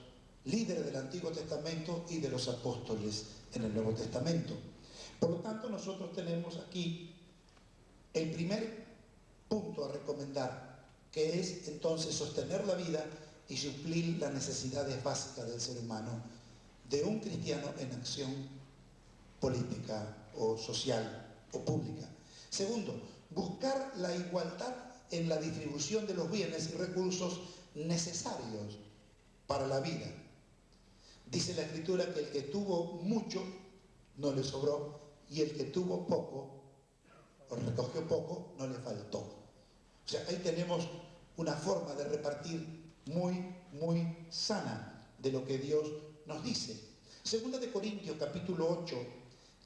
líderes del Antiguo Testamento y de los apóstoles en el Nuevo Testamento. Por lo tanto, nosotros tenemos aquí el primer punto a recomendar, que es entonces sostener la vida y suplir las necesidades básicas del ser humano, de un cristiano en acción política o social o pública. Segundo, buscar la igualdad en la distribución de los bienes y recursos necesarios para la vida. Dice la Escritura que el que tuvo mucho no le sobró, y el que tuvo poco o recogió poco no le faltó. O sea, ahí tenemos una forma de repartir muy, muy sana de lo que Dios nos dice. Segunda de Corintios, capítulo 8,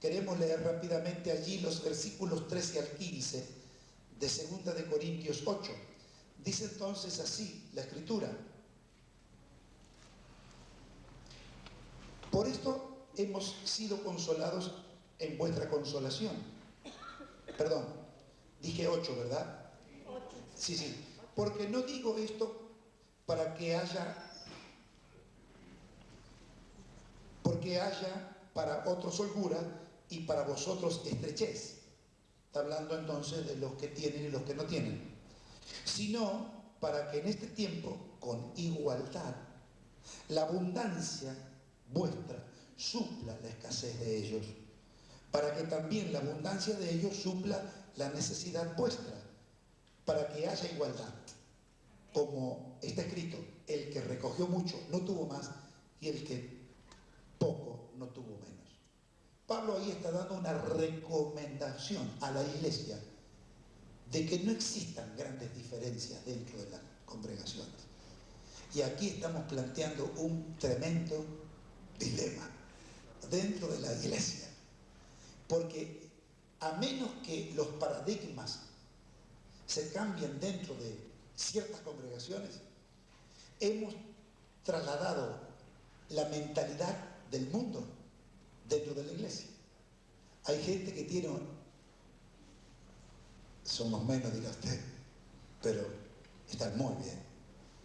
queremos leer rápidamente allí los versículos 13 al 15 de Segunda de Corintios 8. Dice entonces así la Escritura: por esto hemos sido consolados en vuestra consolación. Perdón, dije 8, ¿verdad? Sí. Porque no digo esto porque haya para otros holgura y para vosotros estrechez. Está hablando entonces de los que tienen y los que no tienen. sino para que en este tiempo, con igualdad, la abundancia vuestra supla la escasez de ellos, para que también la abundancia de ellos supla la necesidad vuestra, para que haya igualdad. Como está escrito, el que recogió mucho no tuvo más, y el que poco no tuvo menos. Pablo ahí está dando una recomendación a la iglesia de que no existan grandes diferencias dentro de las congregaciones. Y aquí estamos planteando un tremendo dilema dentro de la iglesia, porque a menos que los paradigmas se cambien dentro de ciertas congregaciones, hemos trasladado la mentalidad del mundo dentro de la iglesia. Hay gente que tiene, somos menos, dirá usted, pero están muy bien,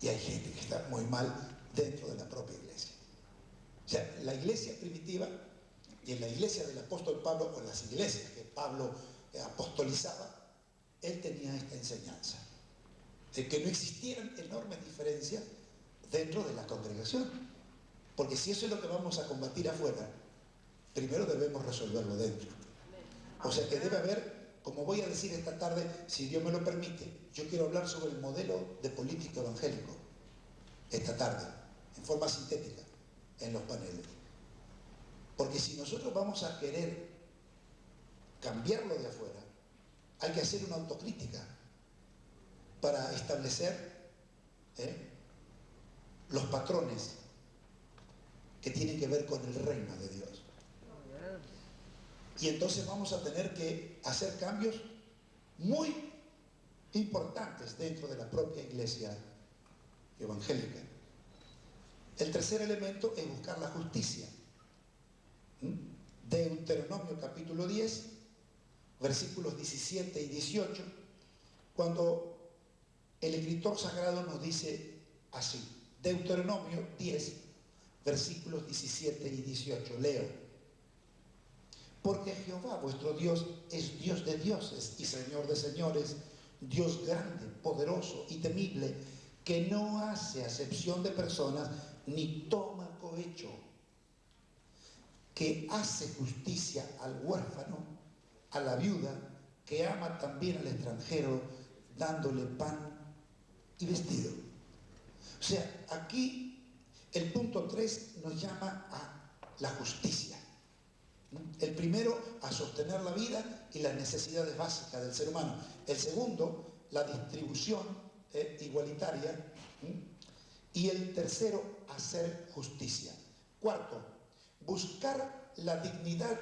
y hay gente que está muy mal dentro de la propia iglesia. O sea, la iglesia primitiva y en la iglesia del apóstol Pablo, o las iglesias que Pablo apostolizaba, él tenía esta enseñanza de que no existieran enormes diferencias dentro de la congregación, porque si eso es lo que vamos a combatir afuera, primero debemos resolverlo dentro. O sea que debe haber, como voy a decir esta tarde, si Dios me lo permite, yo quiero hablar sobre el modelo de político evangélico esta tarde, en forma sintética, en los paneles. Porque si nosotros vamos a querer cambiarlo de afuera, hay que hacer una autocrítica para establecer los patrones que tienen que ver con el reino de Dios. Y entonces vamos a tener que hacer cambios muy importantes dentro de la propia iglesia evangélica. El tercer elemento es buscar la justicia. Deuteronomio capítulo 10, versículos 17 y 18, cuando el escritor sagrado nos dice así, Deuteronomio 10, versículos 17 y 18, leo. Porque Jehová vuestro Dios es Dios de dioses y Señor de señores, Dios grande, poderoso y temible, que no hace acepción de personas ni toma cohecho, que hace justicia al huérfano, a la viuda, que ama también al extranjero, dándole pan y vestido. O sea, aquí el punto 3 nos llama a la justicia. El primero, a sostener la vida y las necesidades básicas del ser humano. El segundo, la distribución igualitaria. Y el tercero, hacer justicia. Cuarto, buscar la dignidad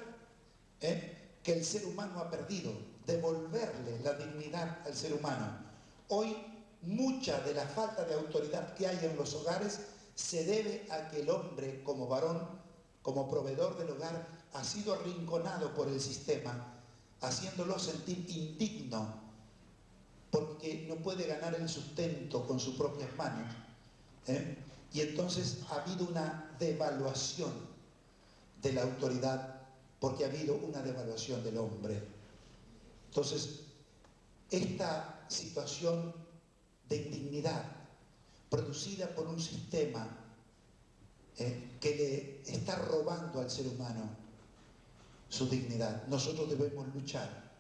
que el ser humano ha perdido, devolverle la dignidad al ser humano. Hoy, mucha de la falta de autoridad que hay en los hogares se debe a que el hombre, como varón, como proveedor del hogar, ha sido arrinconado por el sistema, haciéndolo sentir indigno, porque no puede ganar el sustento con sus propias manos. Y entonces ha habido una devaluación de la autoridad, porque ha habido una devaluación del hombre. Entonces, esta situación de indignidad producida por un sistema que le está robando al ser humano su dignidad, nosotros debemos luchar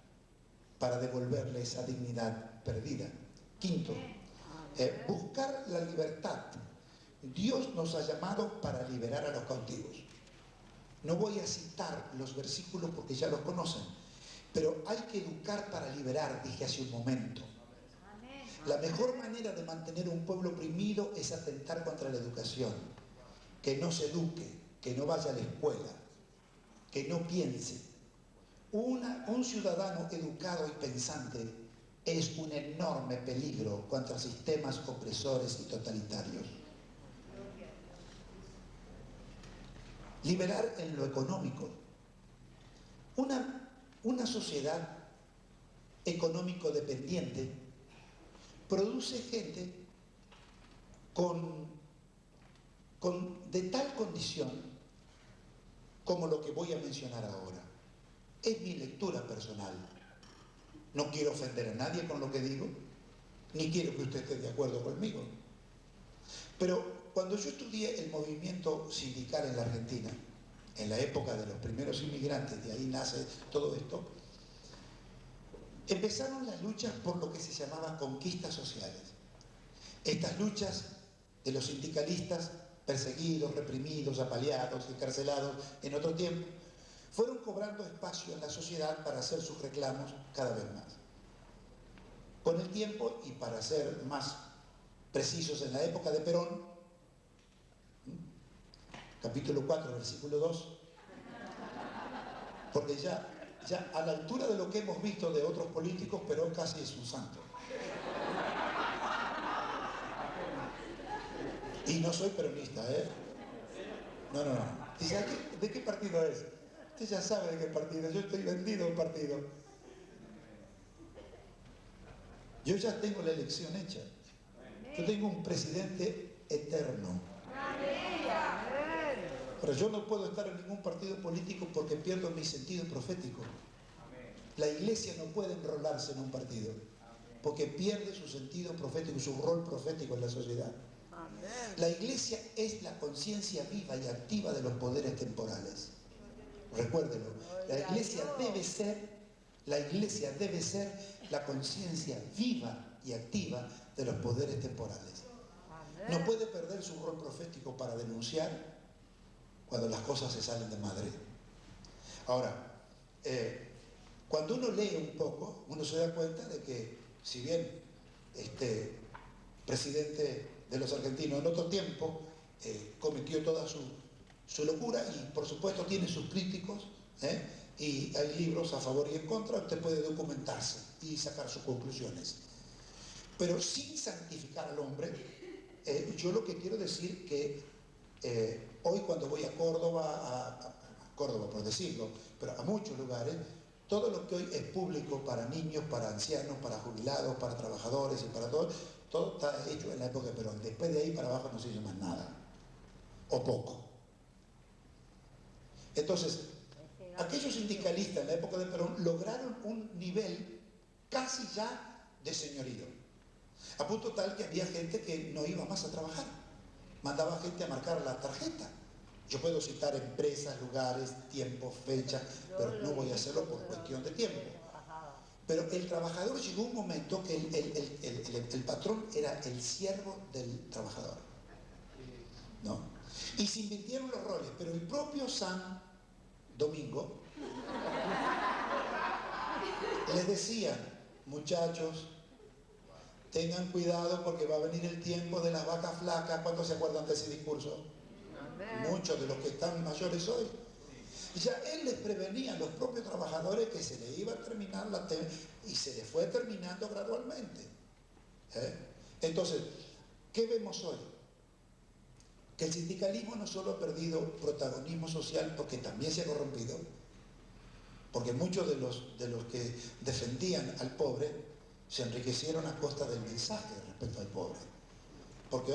para devolverle esa dignidad perdida. Quinto, buscar la libertad. Dios nos ha llamado para liberar a los cautivos. No voy a citar los versículos porque ya los conocen, pero hay que educar para liberar, dije hace un momento. La mejor manera de mantener un pueblo oprimido es atentar contra la educación. Que no se eduque, que no vaya a la escuela, que no piense. Un ciudadano educado y pensante es un enorme peligro contra sistemas opresores y totalitarios. Liberar en lo económico. Una sociedad económico dependiente produce gente de tal condición como lo que voy a mencionar ahora. Es mi lectura personal. No quiero ofender a nadie con lo que digo, ni quiero que usted esté de acuerdo conmigo. Pero cuando yo estudié el movimiento sindical en la Argentina, en la época de los primeros inmigrantes, de ahí nace todo esto, empezaron las luchas por lo que se llamaban conquistas sociales. Estas luchas de los sindicalistas perseguidos, reprimidos, apaleados, encarcelados en otro tiempo, fueron cobrando espacio en la sociedad para hacer sus reclamos cada vez más. Con el tiempo, y para ser más precisos, en la época de Perón, capítulo 4, versículo 2, porque ya a la altura de lo que hemos visto de otros políticos, Perón casi es un santo. Y no soy peronista, ¿eh? No. Dice, ¿de qué partido es? Usted ya sabe de qué partido. Yo estoy vendido al partido. Yo ya tengo la elección hecha. Yo tengo un presidente eterno. Pero yo no puedo estar en ningún partido político porque pierdo mi sentido profético. La iglesia no puede enrolarse en un partido porque pierde su sentido profético, su rol profético en la sociedad. La iglesia es la conciencia viva y activa de los poderes temporales. Recuérdenlo, la iglesia debe ser la conciencia viva y activa de los poderes temporales. No puede perder su rol profético para denunciar cuando las cosas se salen de madre. Ahora, cuando uno lee un poco, uno se da cuenta de que, si bien presidente de los argentinos en otro tiempo cometió toda su locura, y por supuesto tiene sus críticos, y hay libros a favor y en contra, usted puede documentarse y sacar sus conclusiones. Pero sin santificar al hombre, yo lo que quiero decir que hoy cuando voy a Córdoba, Córdoba por decirlo, pero a muchos lugares, todo lo que hoy es público para niños, para ancianos, para jubilados, para trabajadores y para todo está hecho en la época de Perón. Después de ahí para abajo no se hizo más nada, o poco. Entonces, aquellos sindicalistas en la época de Perón lograron un nivel casi ya de señorío, a punto tal que había gente que no iba más a trabajar, mandaba gente a marcar la tarjeta. Yo puedo citar empresas, lugares, tiempos, fechas, pero no voy a hacerlo por cuestión de tiempo. Pero el trabajador llegó un momento que el patrón era el siervo del trabajador, ¿no? Y se invirtieron los roles, pero el propio San Domingo les decía, muchachos, tengan cuidado porque va a venir el tiempo de las vacas flacas. ¿Cuántos se acuerdan de ese discurso? Muchos de los que están mayores hoy. Ya él les prevenía a los propios trabajadores que se les iba a terminar y se les fue terminando gradualmente. Entonces, ¿qué vemos hoy? Que el sindicalismo no solo ha perdido protagonismo social porque también se ha corrompido, porque muchos de los que defendían al pobre se enriquecieron a costa del mensaje respecto al pobre. Porque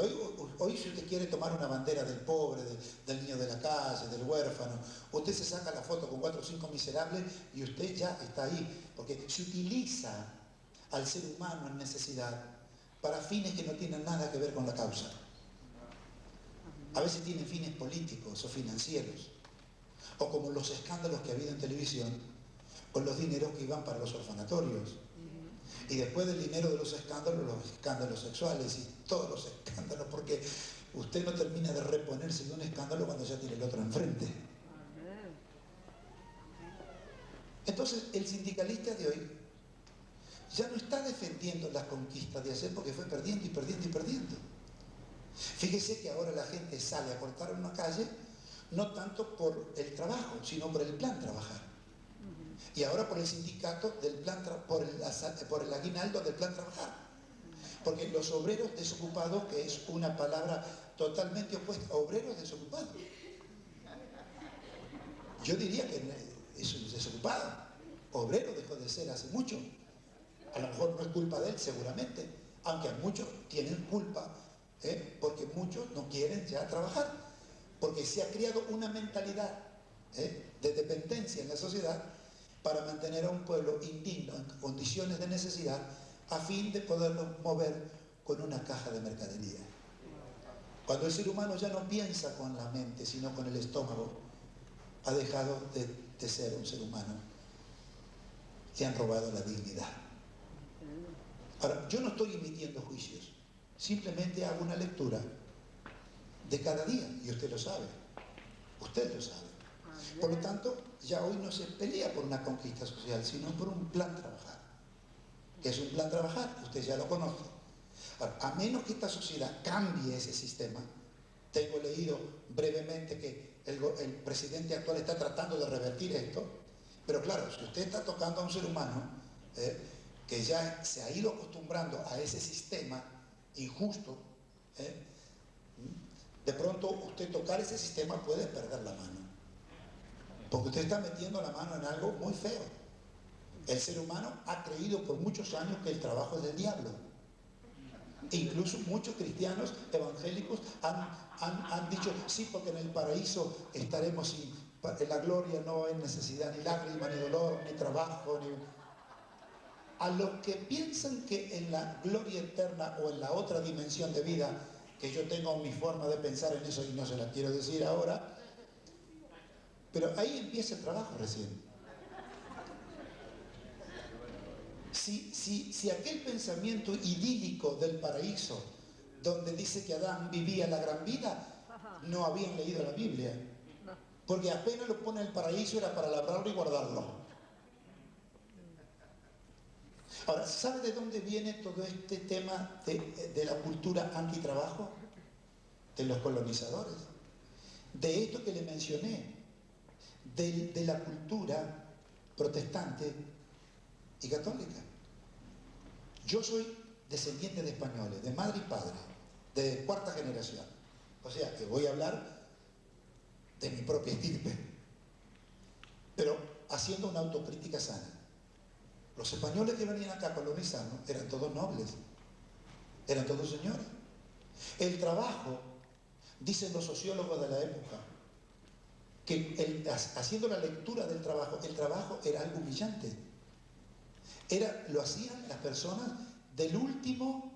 hoy si usted quiere tomar una bandera del pobre, del niño de la calle, del huérfano, usted se saca la foto con 4 o 5 miserables y usted ya está ahí. Porque se utiliza al ser humano en necesidad para fines que no tienen nada que ver con la causa. A veces tienen fines políticos o financieros. O como los escándalos que ha habido en televisión con los dineros que iban para los orfanatorios. Y después del dinero de los escándalos sexuales y todos los escándalos, porque usted no termina de reponerse de un escándalo cuando ya tiene el otro enfrente. Entonces, el sindicalista de hoy ya no está defendiendo las conquistas de ayer porque fue perdiendo y perdiendo y perdiendo. Fíjese que ahora la gente sale a cortar una calle no tanto por el trabajo, sino por el plan trabajar. Y ahora por el sindicato del plan, por el aguinaldo del plan trabajar. Porque los obreros desocupados, que es una palabra totalmente opuesta, obreros desocupados. Yo diría que es un desocupado. Obrero dejó de ser hace mucho. A lo mejor no es culpa de él, seguramente. Aunque muchos tienen culpa, porque muchos no quieren ya trabajar. Porque se ha creado una mentalidad de dependencia en la sociedad para mantener a un pueblo indigno en condiciones de necesidad a fin de podernos mover con una caja de mercadería. Cuando el ser humano ya no piensa con la mente, sino con el estómago, ha dejado de ser un ser humano. Le han robado la dignidad. Ahora, yo no estoy emitiendo juicios, simplemente hago una lectura de cada día, y usted lo sabe, Por lo tanto, ya hoy no se pelea por una conquista social, sino por un plan trabajar. ¿Qué es un plan trabajar? Usted ya lo conoce. Ahora, a menos que esta sociedad cambie ese sistema, tengo leído brevemente que el presidente actual está tratando de revertir esto, pero claro, si usted está tocando a un ser humano que ya se ha ido acostumbrando a ese sistema injusto, de pronto usted tocar ese sistema puede perder la mano, porque usted está metiendo la mano en algo muy feo. El ser humano ha creído por muchos años que el trabajo es del diablo. E incluso muchos cristianos evangélicos han dicho, sí, porque en el paraíso estaremos en la gloria no hay necesidad ni lágrima, ni dolor, ni trabajo, ni... A los que piensan que en la gloria eterna o en la otra dimensión de vida, que yo tengo mi forma de pensar en eso y no se la quiero decir ahora, pero ahí empieza el trabajo recién. Si aquel pensamiento idílico del paraíso, donde dice que Adán vivía la gran vida, no habían leído la Biblia, porque apenas lo pone el paraíso era para labrarlo y guardarlo. Ahora, ¿sabe de dónde viene todo este tema de la cultura antitrabajo? De los colonizadores. De esto que le mencioné, de la cultura protestante y católica. Yo soy descendiente de españoles, de madre y padre, de cuarta generación. O sea, que voy a hablar de mi propia estirpe, pero haciendo una autocrítica sana. Los españoles que venían acá a colonizarnos eran todos nobles, eran todos señores. El trabajo, dicen los sociólogos de la época, que haciendo la lectura del trabajo, el trabajo era algo humillante. Lo hacían las personas del último,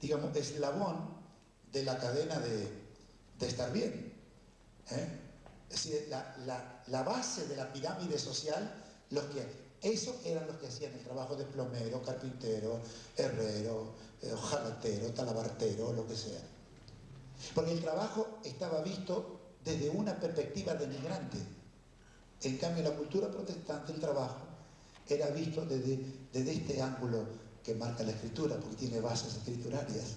digamos, eslabón de la cadena de estar bien. Es decir, la base de la pirámide social, esos eran los que hacían el trabajo de plomero, carpintero, herrero, hojalatero, talabartero, lo que sea. Porque el trabajo estaba visto desde una perspectiva denigrante. En cambio, en la cultura protestante, el trabajo era visto desde este ángulo que marca la escritura, porque tiene bases escriturarias.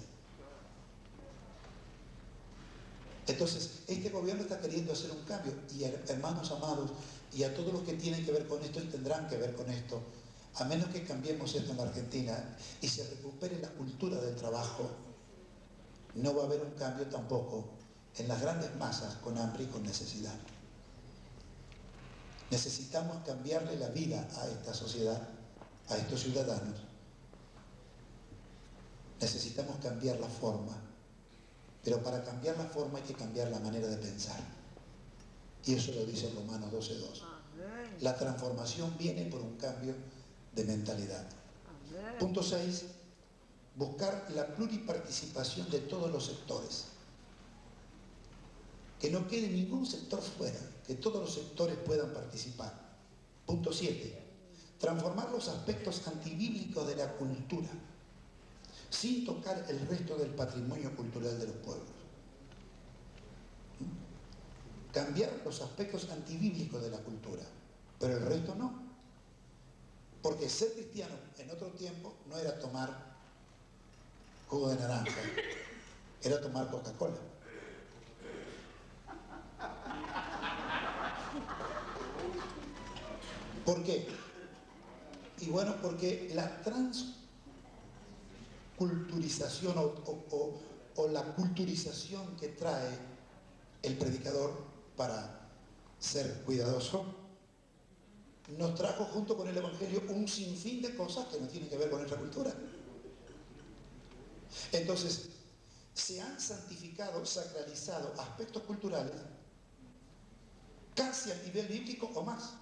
Entonces, este gobierno está queriendo hacer un cambio, y hermanos amados, y a todos los que tienen que ver con esto y tendrán que ver con esto, a menos que cambiemos esto en la Argentina y se recupere la cultura del trabajo, no va a haber un cambio tampoco en las grandes masas con hambre y con necesidad. Necesitamos cambiarle la vida a esta sociedad, a estos ciudadanos. Necesitamos cambiar la forma, pero para cambiar la forma hay que cambiar la manera de pensar. Y eso lo dice Romanos 12:2. La transformación viene por un cambio de mentalidad. Punto 6. Buscar la pluriparticipación de todos los sectores. Que no quede ningún sector fuera, que todos los sectores puedan participar. Punto 7. Transformar los aspectos antibíblicos de la cultura, sin tocar el resto del patrimonio cultural de los pueblos. Cambiar los aspectos antibíblicos de la cultura, pero el resto no. Porque ser cristiano en otro tiempo no era tomar jugo de naranja, era tomar Coca-Cola. ¿Por qué? Y bueno, porque la transculturización o la culturización que trae el predicador para ser cuidadoso, nos trajo junto con el Evangelio un sinfín de cosas que no tienen que ver con nuestra cultura. Entonces, se han santificado, sacralizado aspectos culturales casi a nivel bíblico o más.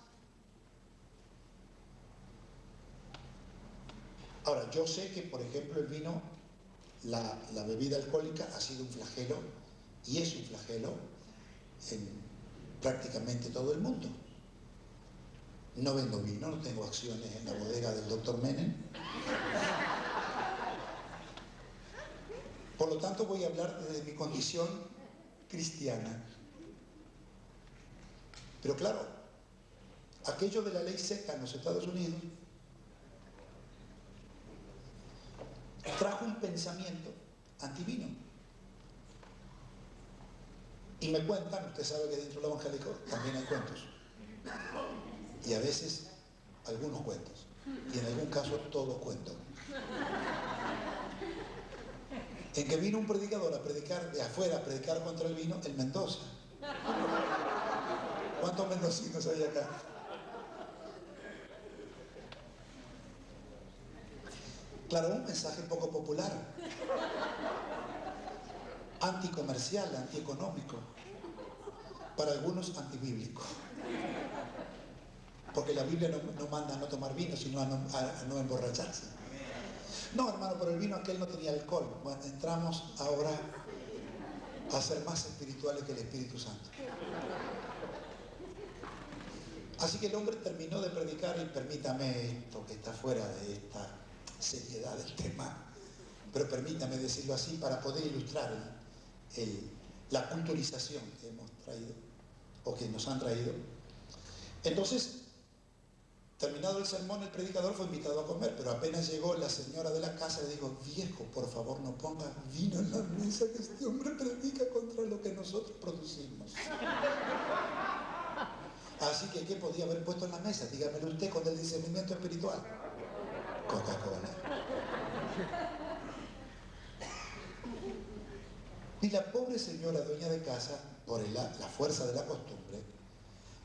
Ahora, yo sé que, por ejemplo, el vino, la bebida alcohólica ha sido un flagelo, y es un flagelo en prácticamente todo el mundo. No vendo vino, no tengo acciones en la bodega del Dr. Menem. Por lo tanto, voy a hablar desde mi condición cristiana. Pero claro, aquello de la ley seca en los Estados Unidos trajo un pensamiento antivino. Y me cuentan, usted sabe que dentro del evangélico también hay cuentos. Y a veces algunos cuentos. Y en algún caso todo cuento. En que vino un predicador a predicar de afuera, a predicar contra el vino en Mendoza. ¿Cuántos mendocinos hay acá? Claro, un mensaje poco popular, anticomercial, antieconómico, para algunos antibíblico. Porque la Biblia no manda a no tomar vino, sino a no emborracharse. No, hermano, pero el vino aquel no tenía alcohol. Bueno, entramos ahora a ser más espirituales que el Espíritu Santo. Así que el hombre terminó de predicar, y permítame esto que está fuera de esta seriedad del tema, pero permítame decirlo así para poder ilustrar la culturización que hemos traído, o que nos han traído. Entonces, terminado el sermón, el predicador fue invitado a comer, pero apenas llegó la señora de la casa, le dijo: viejo, por favor, no ponga vino en la mesa, que este hombre predica contra lo que nosotros producimos. Así que, ¿qué podía haber puesto en la mesa? Dígamelo usted, con el discernimiento espiritual. Coca-Cola. Y la pobre señora dueña de casa, por la fuerza de la costumbre,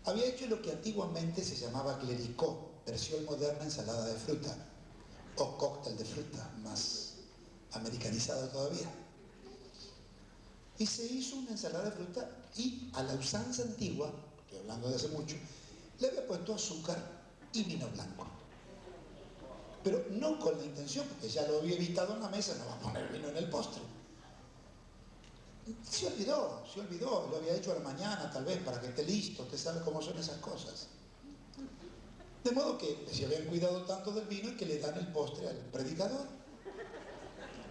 había hecho lo que antiguamente se llamaba clericó, versión moderna ensalada de fruta, o cóctel de fruta, más americanizado todavía. Y se hizo una ensalada de fruta, y a la usanza antigua, estoy hablando de hace mucho, le había puesto azúcar y vino blanco. Pero no con la intención, porque ya lo había evitado en la mesa, no va a poner vino en el postre. Se olvidó, lo había hecho a la mañana tal vez para que esté listo, usted sabe cómo son esas cosas. De modo que se habían cuidado tanto del vino que le dan el postre al predicador.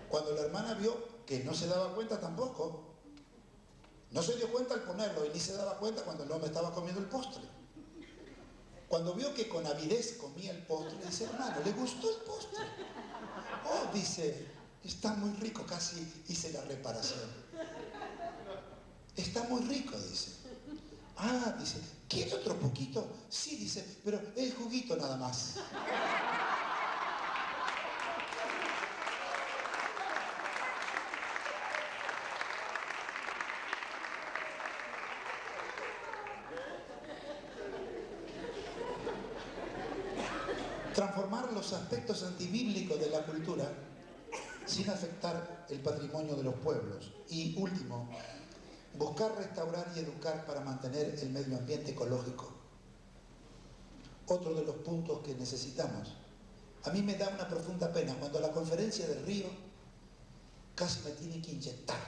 Cuando la hermana vio que no se daba cuenta tampoco, no se dio cuenta al ponerlo, y ni se daba cuenta cuando el hombre estaba comiendo el postre. Cuando vio que con avidez comía el postre, dice: hermano, ¿le gustó el postre? Oh, dice, está muy rico, casi hice la reparación. Está muy rico, dice. Ah, dice, ¿quiere otro poquito? Sí, dice, pero el juguito nada más. Transformar los aspectos antibíblicos de la cultura sin afectar el patrimonio de los pueblos. Y último, buscar restaurar y educar para mantener el medio ambiente ecológico. Otro de los puntos que necesitamos. A mí me da una profunda pena cuando la conferencia del Río casi me tiene que inyectar,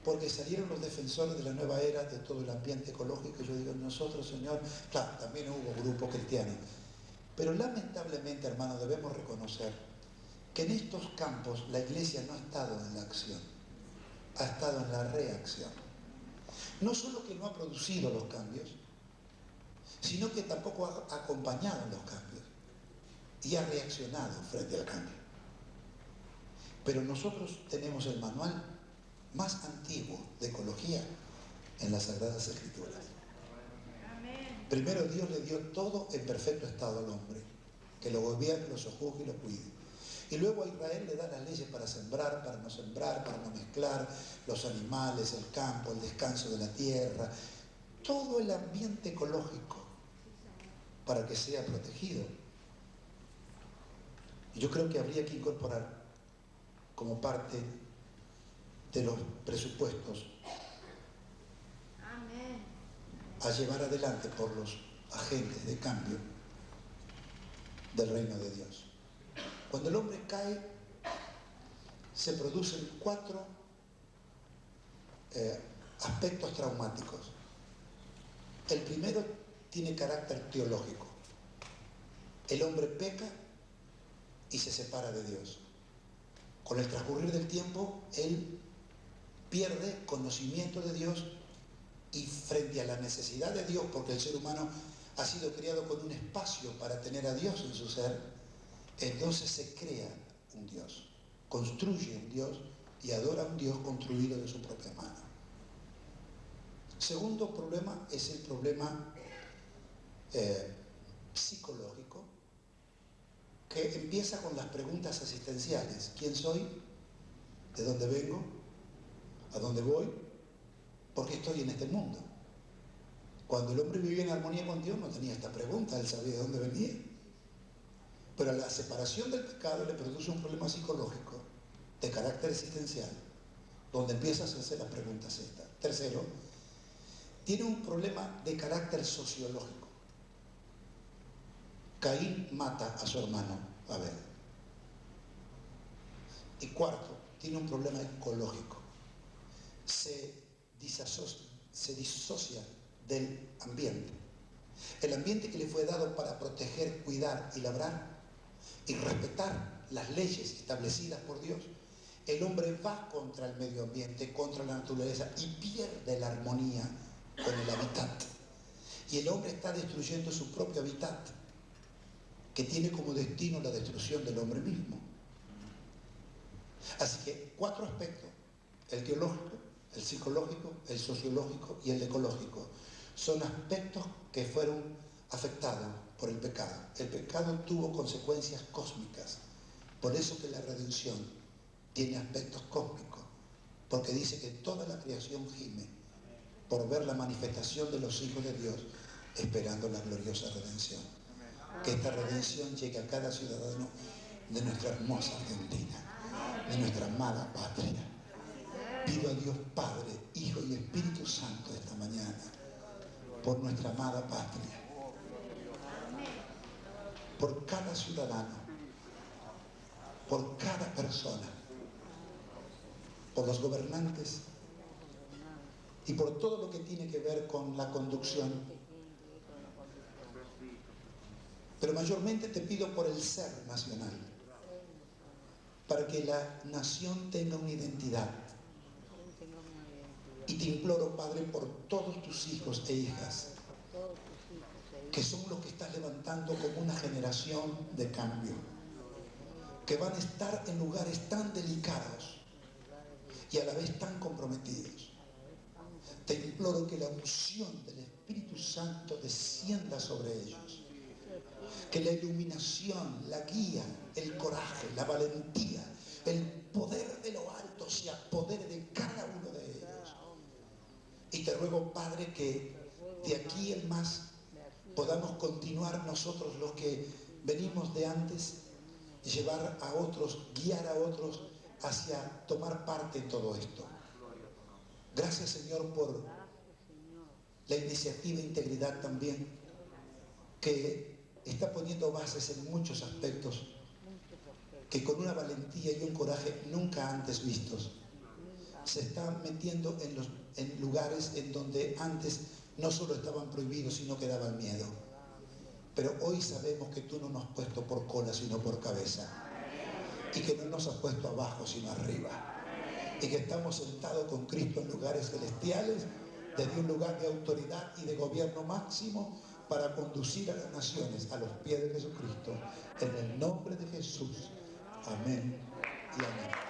porque salieron los defensores de la nueva era de todo el ambiente ecológico, y yo digo: nosotros, Señor, claro, también hubo grupos cristianos, pero lamentablemente, hermanos, debemos reconocer que en estos campos la Iglesia no ha estado en la acción, ha estado en la reacción. No solo que no ha producido los cambios, sino que tampoco ha acompañado los cambios y ha reaccionado frente al cambio. Pero nosotros tenemos el manual más antiguo de ecología en las Sagradas Escrituras. Primero Dios le dio todo en perfecto estado al hombre, que lo gobierne, lo sojuzgue y lo cuide. Y luego a Israel le da las leyes para sembrar, para no mezclar, los animales, el campo, el descanso de la tierra, todo el ambiente ecológico para que sea protegido. Y yo creo que habría que incorporar como parte de los presupuestos a llevar adelante por los agentes de cambio del reino de Dios. Cuando el hombre cae, se producen 4 aspectos traumáticos. El primero tiene carácter teológico. El hombre peca y se separa de Dios. Con el transcurrir del tiempo, él pierde conocimiento de Dios y frente a la necesidad de Dios, porque el ser humano ha sido creado con un espacio para tener a Dios en su ser, entonces se crea un Dios, construye un Dios y adora a un Dios construido de su propia mano. Segundo problema es el problema psicológico, que empieza con las preguntas existenciales. ¿Quién soy? ¿De dónde vengo? ¿A dónde voy? ¿Por qué estoy en este mundo? Cuando el hombre vivía en armonía con Dios no tenía esta pregunta, él sabía de dónde venía. Pero la separación del pecado le produce un problema psicológico de carácter existencial, donde empiezas a hacer las preguntas estas. Tercero, tiene un problema de carácter sociológico. Caín mata a su hermano Abel. Y cuarto, tiene un problema ecológico. Se disocia del ambiente. El ambiente que le fue dado para proteger, cuidar y labrar y respetar las leyes establecidas por Dios, el hombre va contra el medio ambiente, contra la naturaleza y pierde la armonía con el hábitat. Y el hombre está destruyendo su propio hábitat, que tiene como destino la destrucción del hombre mismo. Así que 4 aspectos: el teológico, el psicológico, el sociológico y el ecológico, son aspectos que fueron afectados por el pecado. El pecado tuvo consecuencias cósmicas, por eso que la redención tiene aspectos cósmicos, porque dice que toda la creación gime por ver la manifestación de los hijos de Dios, esperando la gloriosa redención. Que esta redención llegue a cada ciudadano de nuestra hermosa Argentina, de nuestra amada patria. Pido a Dios Padre, Hijo y Espíritu Santo esta mañana por nuestra amada patria, por cada ciudadano, por cada persona, por los gobernantes y por todo lo que tiene que ver con la conducción. Pero mayormente te pido por el ser nacional, para que la nación tenga una identidad. Y te imploro, Padre, por todos tus hijos e hijas, que son los que estás levantando como una generación de cambio, que van a estar en lugares tan delicados y a la vez tan comprometidos. Te imploro que la unción del Espíritu Santo descienda sobre ellos, que la iluminación, la guía, el coraje, la valentía, el poder de lo alto se apodere de cada uno de ellos. Y te ruego, Padre, que de aquí en más podamos continuar nosotros, los que venimos de antes, llevar a otros, guiar a otros hacia tomar parte en todo esto. Gracias, Señor, por la iniciativa Integridad también, que está poniendo bases en muchos aspectos, que con una valentía y un coraje nunca antes vistos, se está metiendo en lugares en donde antes no solo estaban prohibidos, sino que daban miedo. Pero hoy sabemos que tú no nos has puesto por cola, sino por cabeza, y que no nos has puesto abajo, sino arriba, y que estamos sentados con Cristo en lugares celestiales, desde un lugar de autoridad y de gobierno máximo, para conducir a las naciones a los pies de Jesucristo, en el nombre de Jesús. Amén y amén.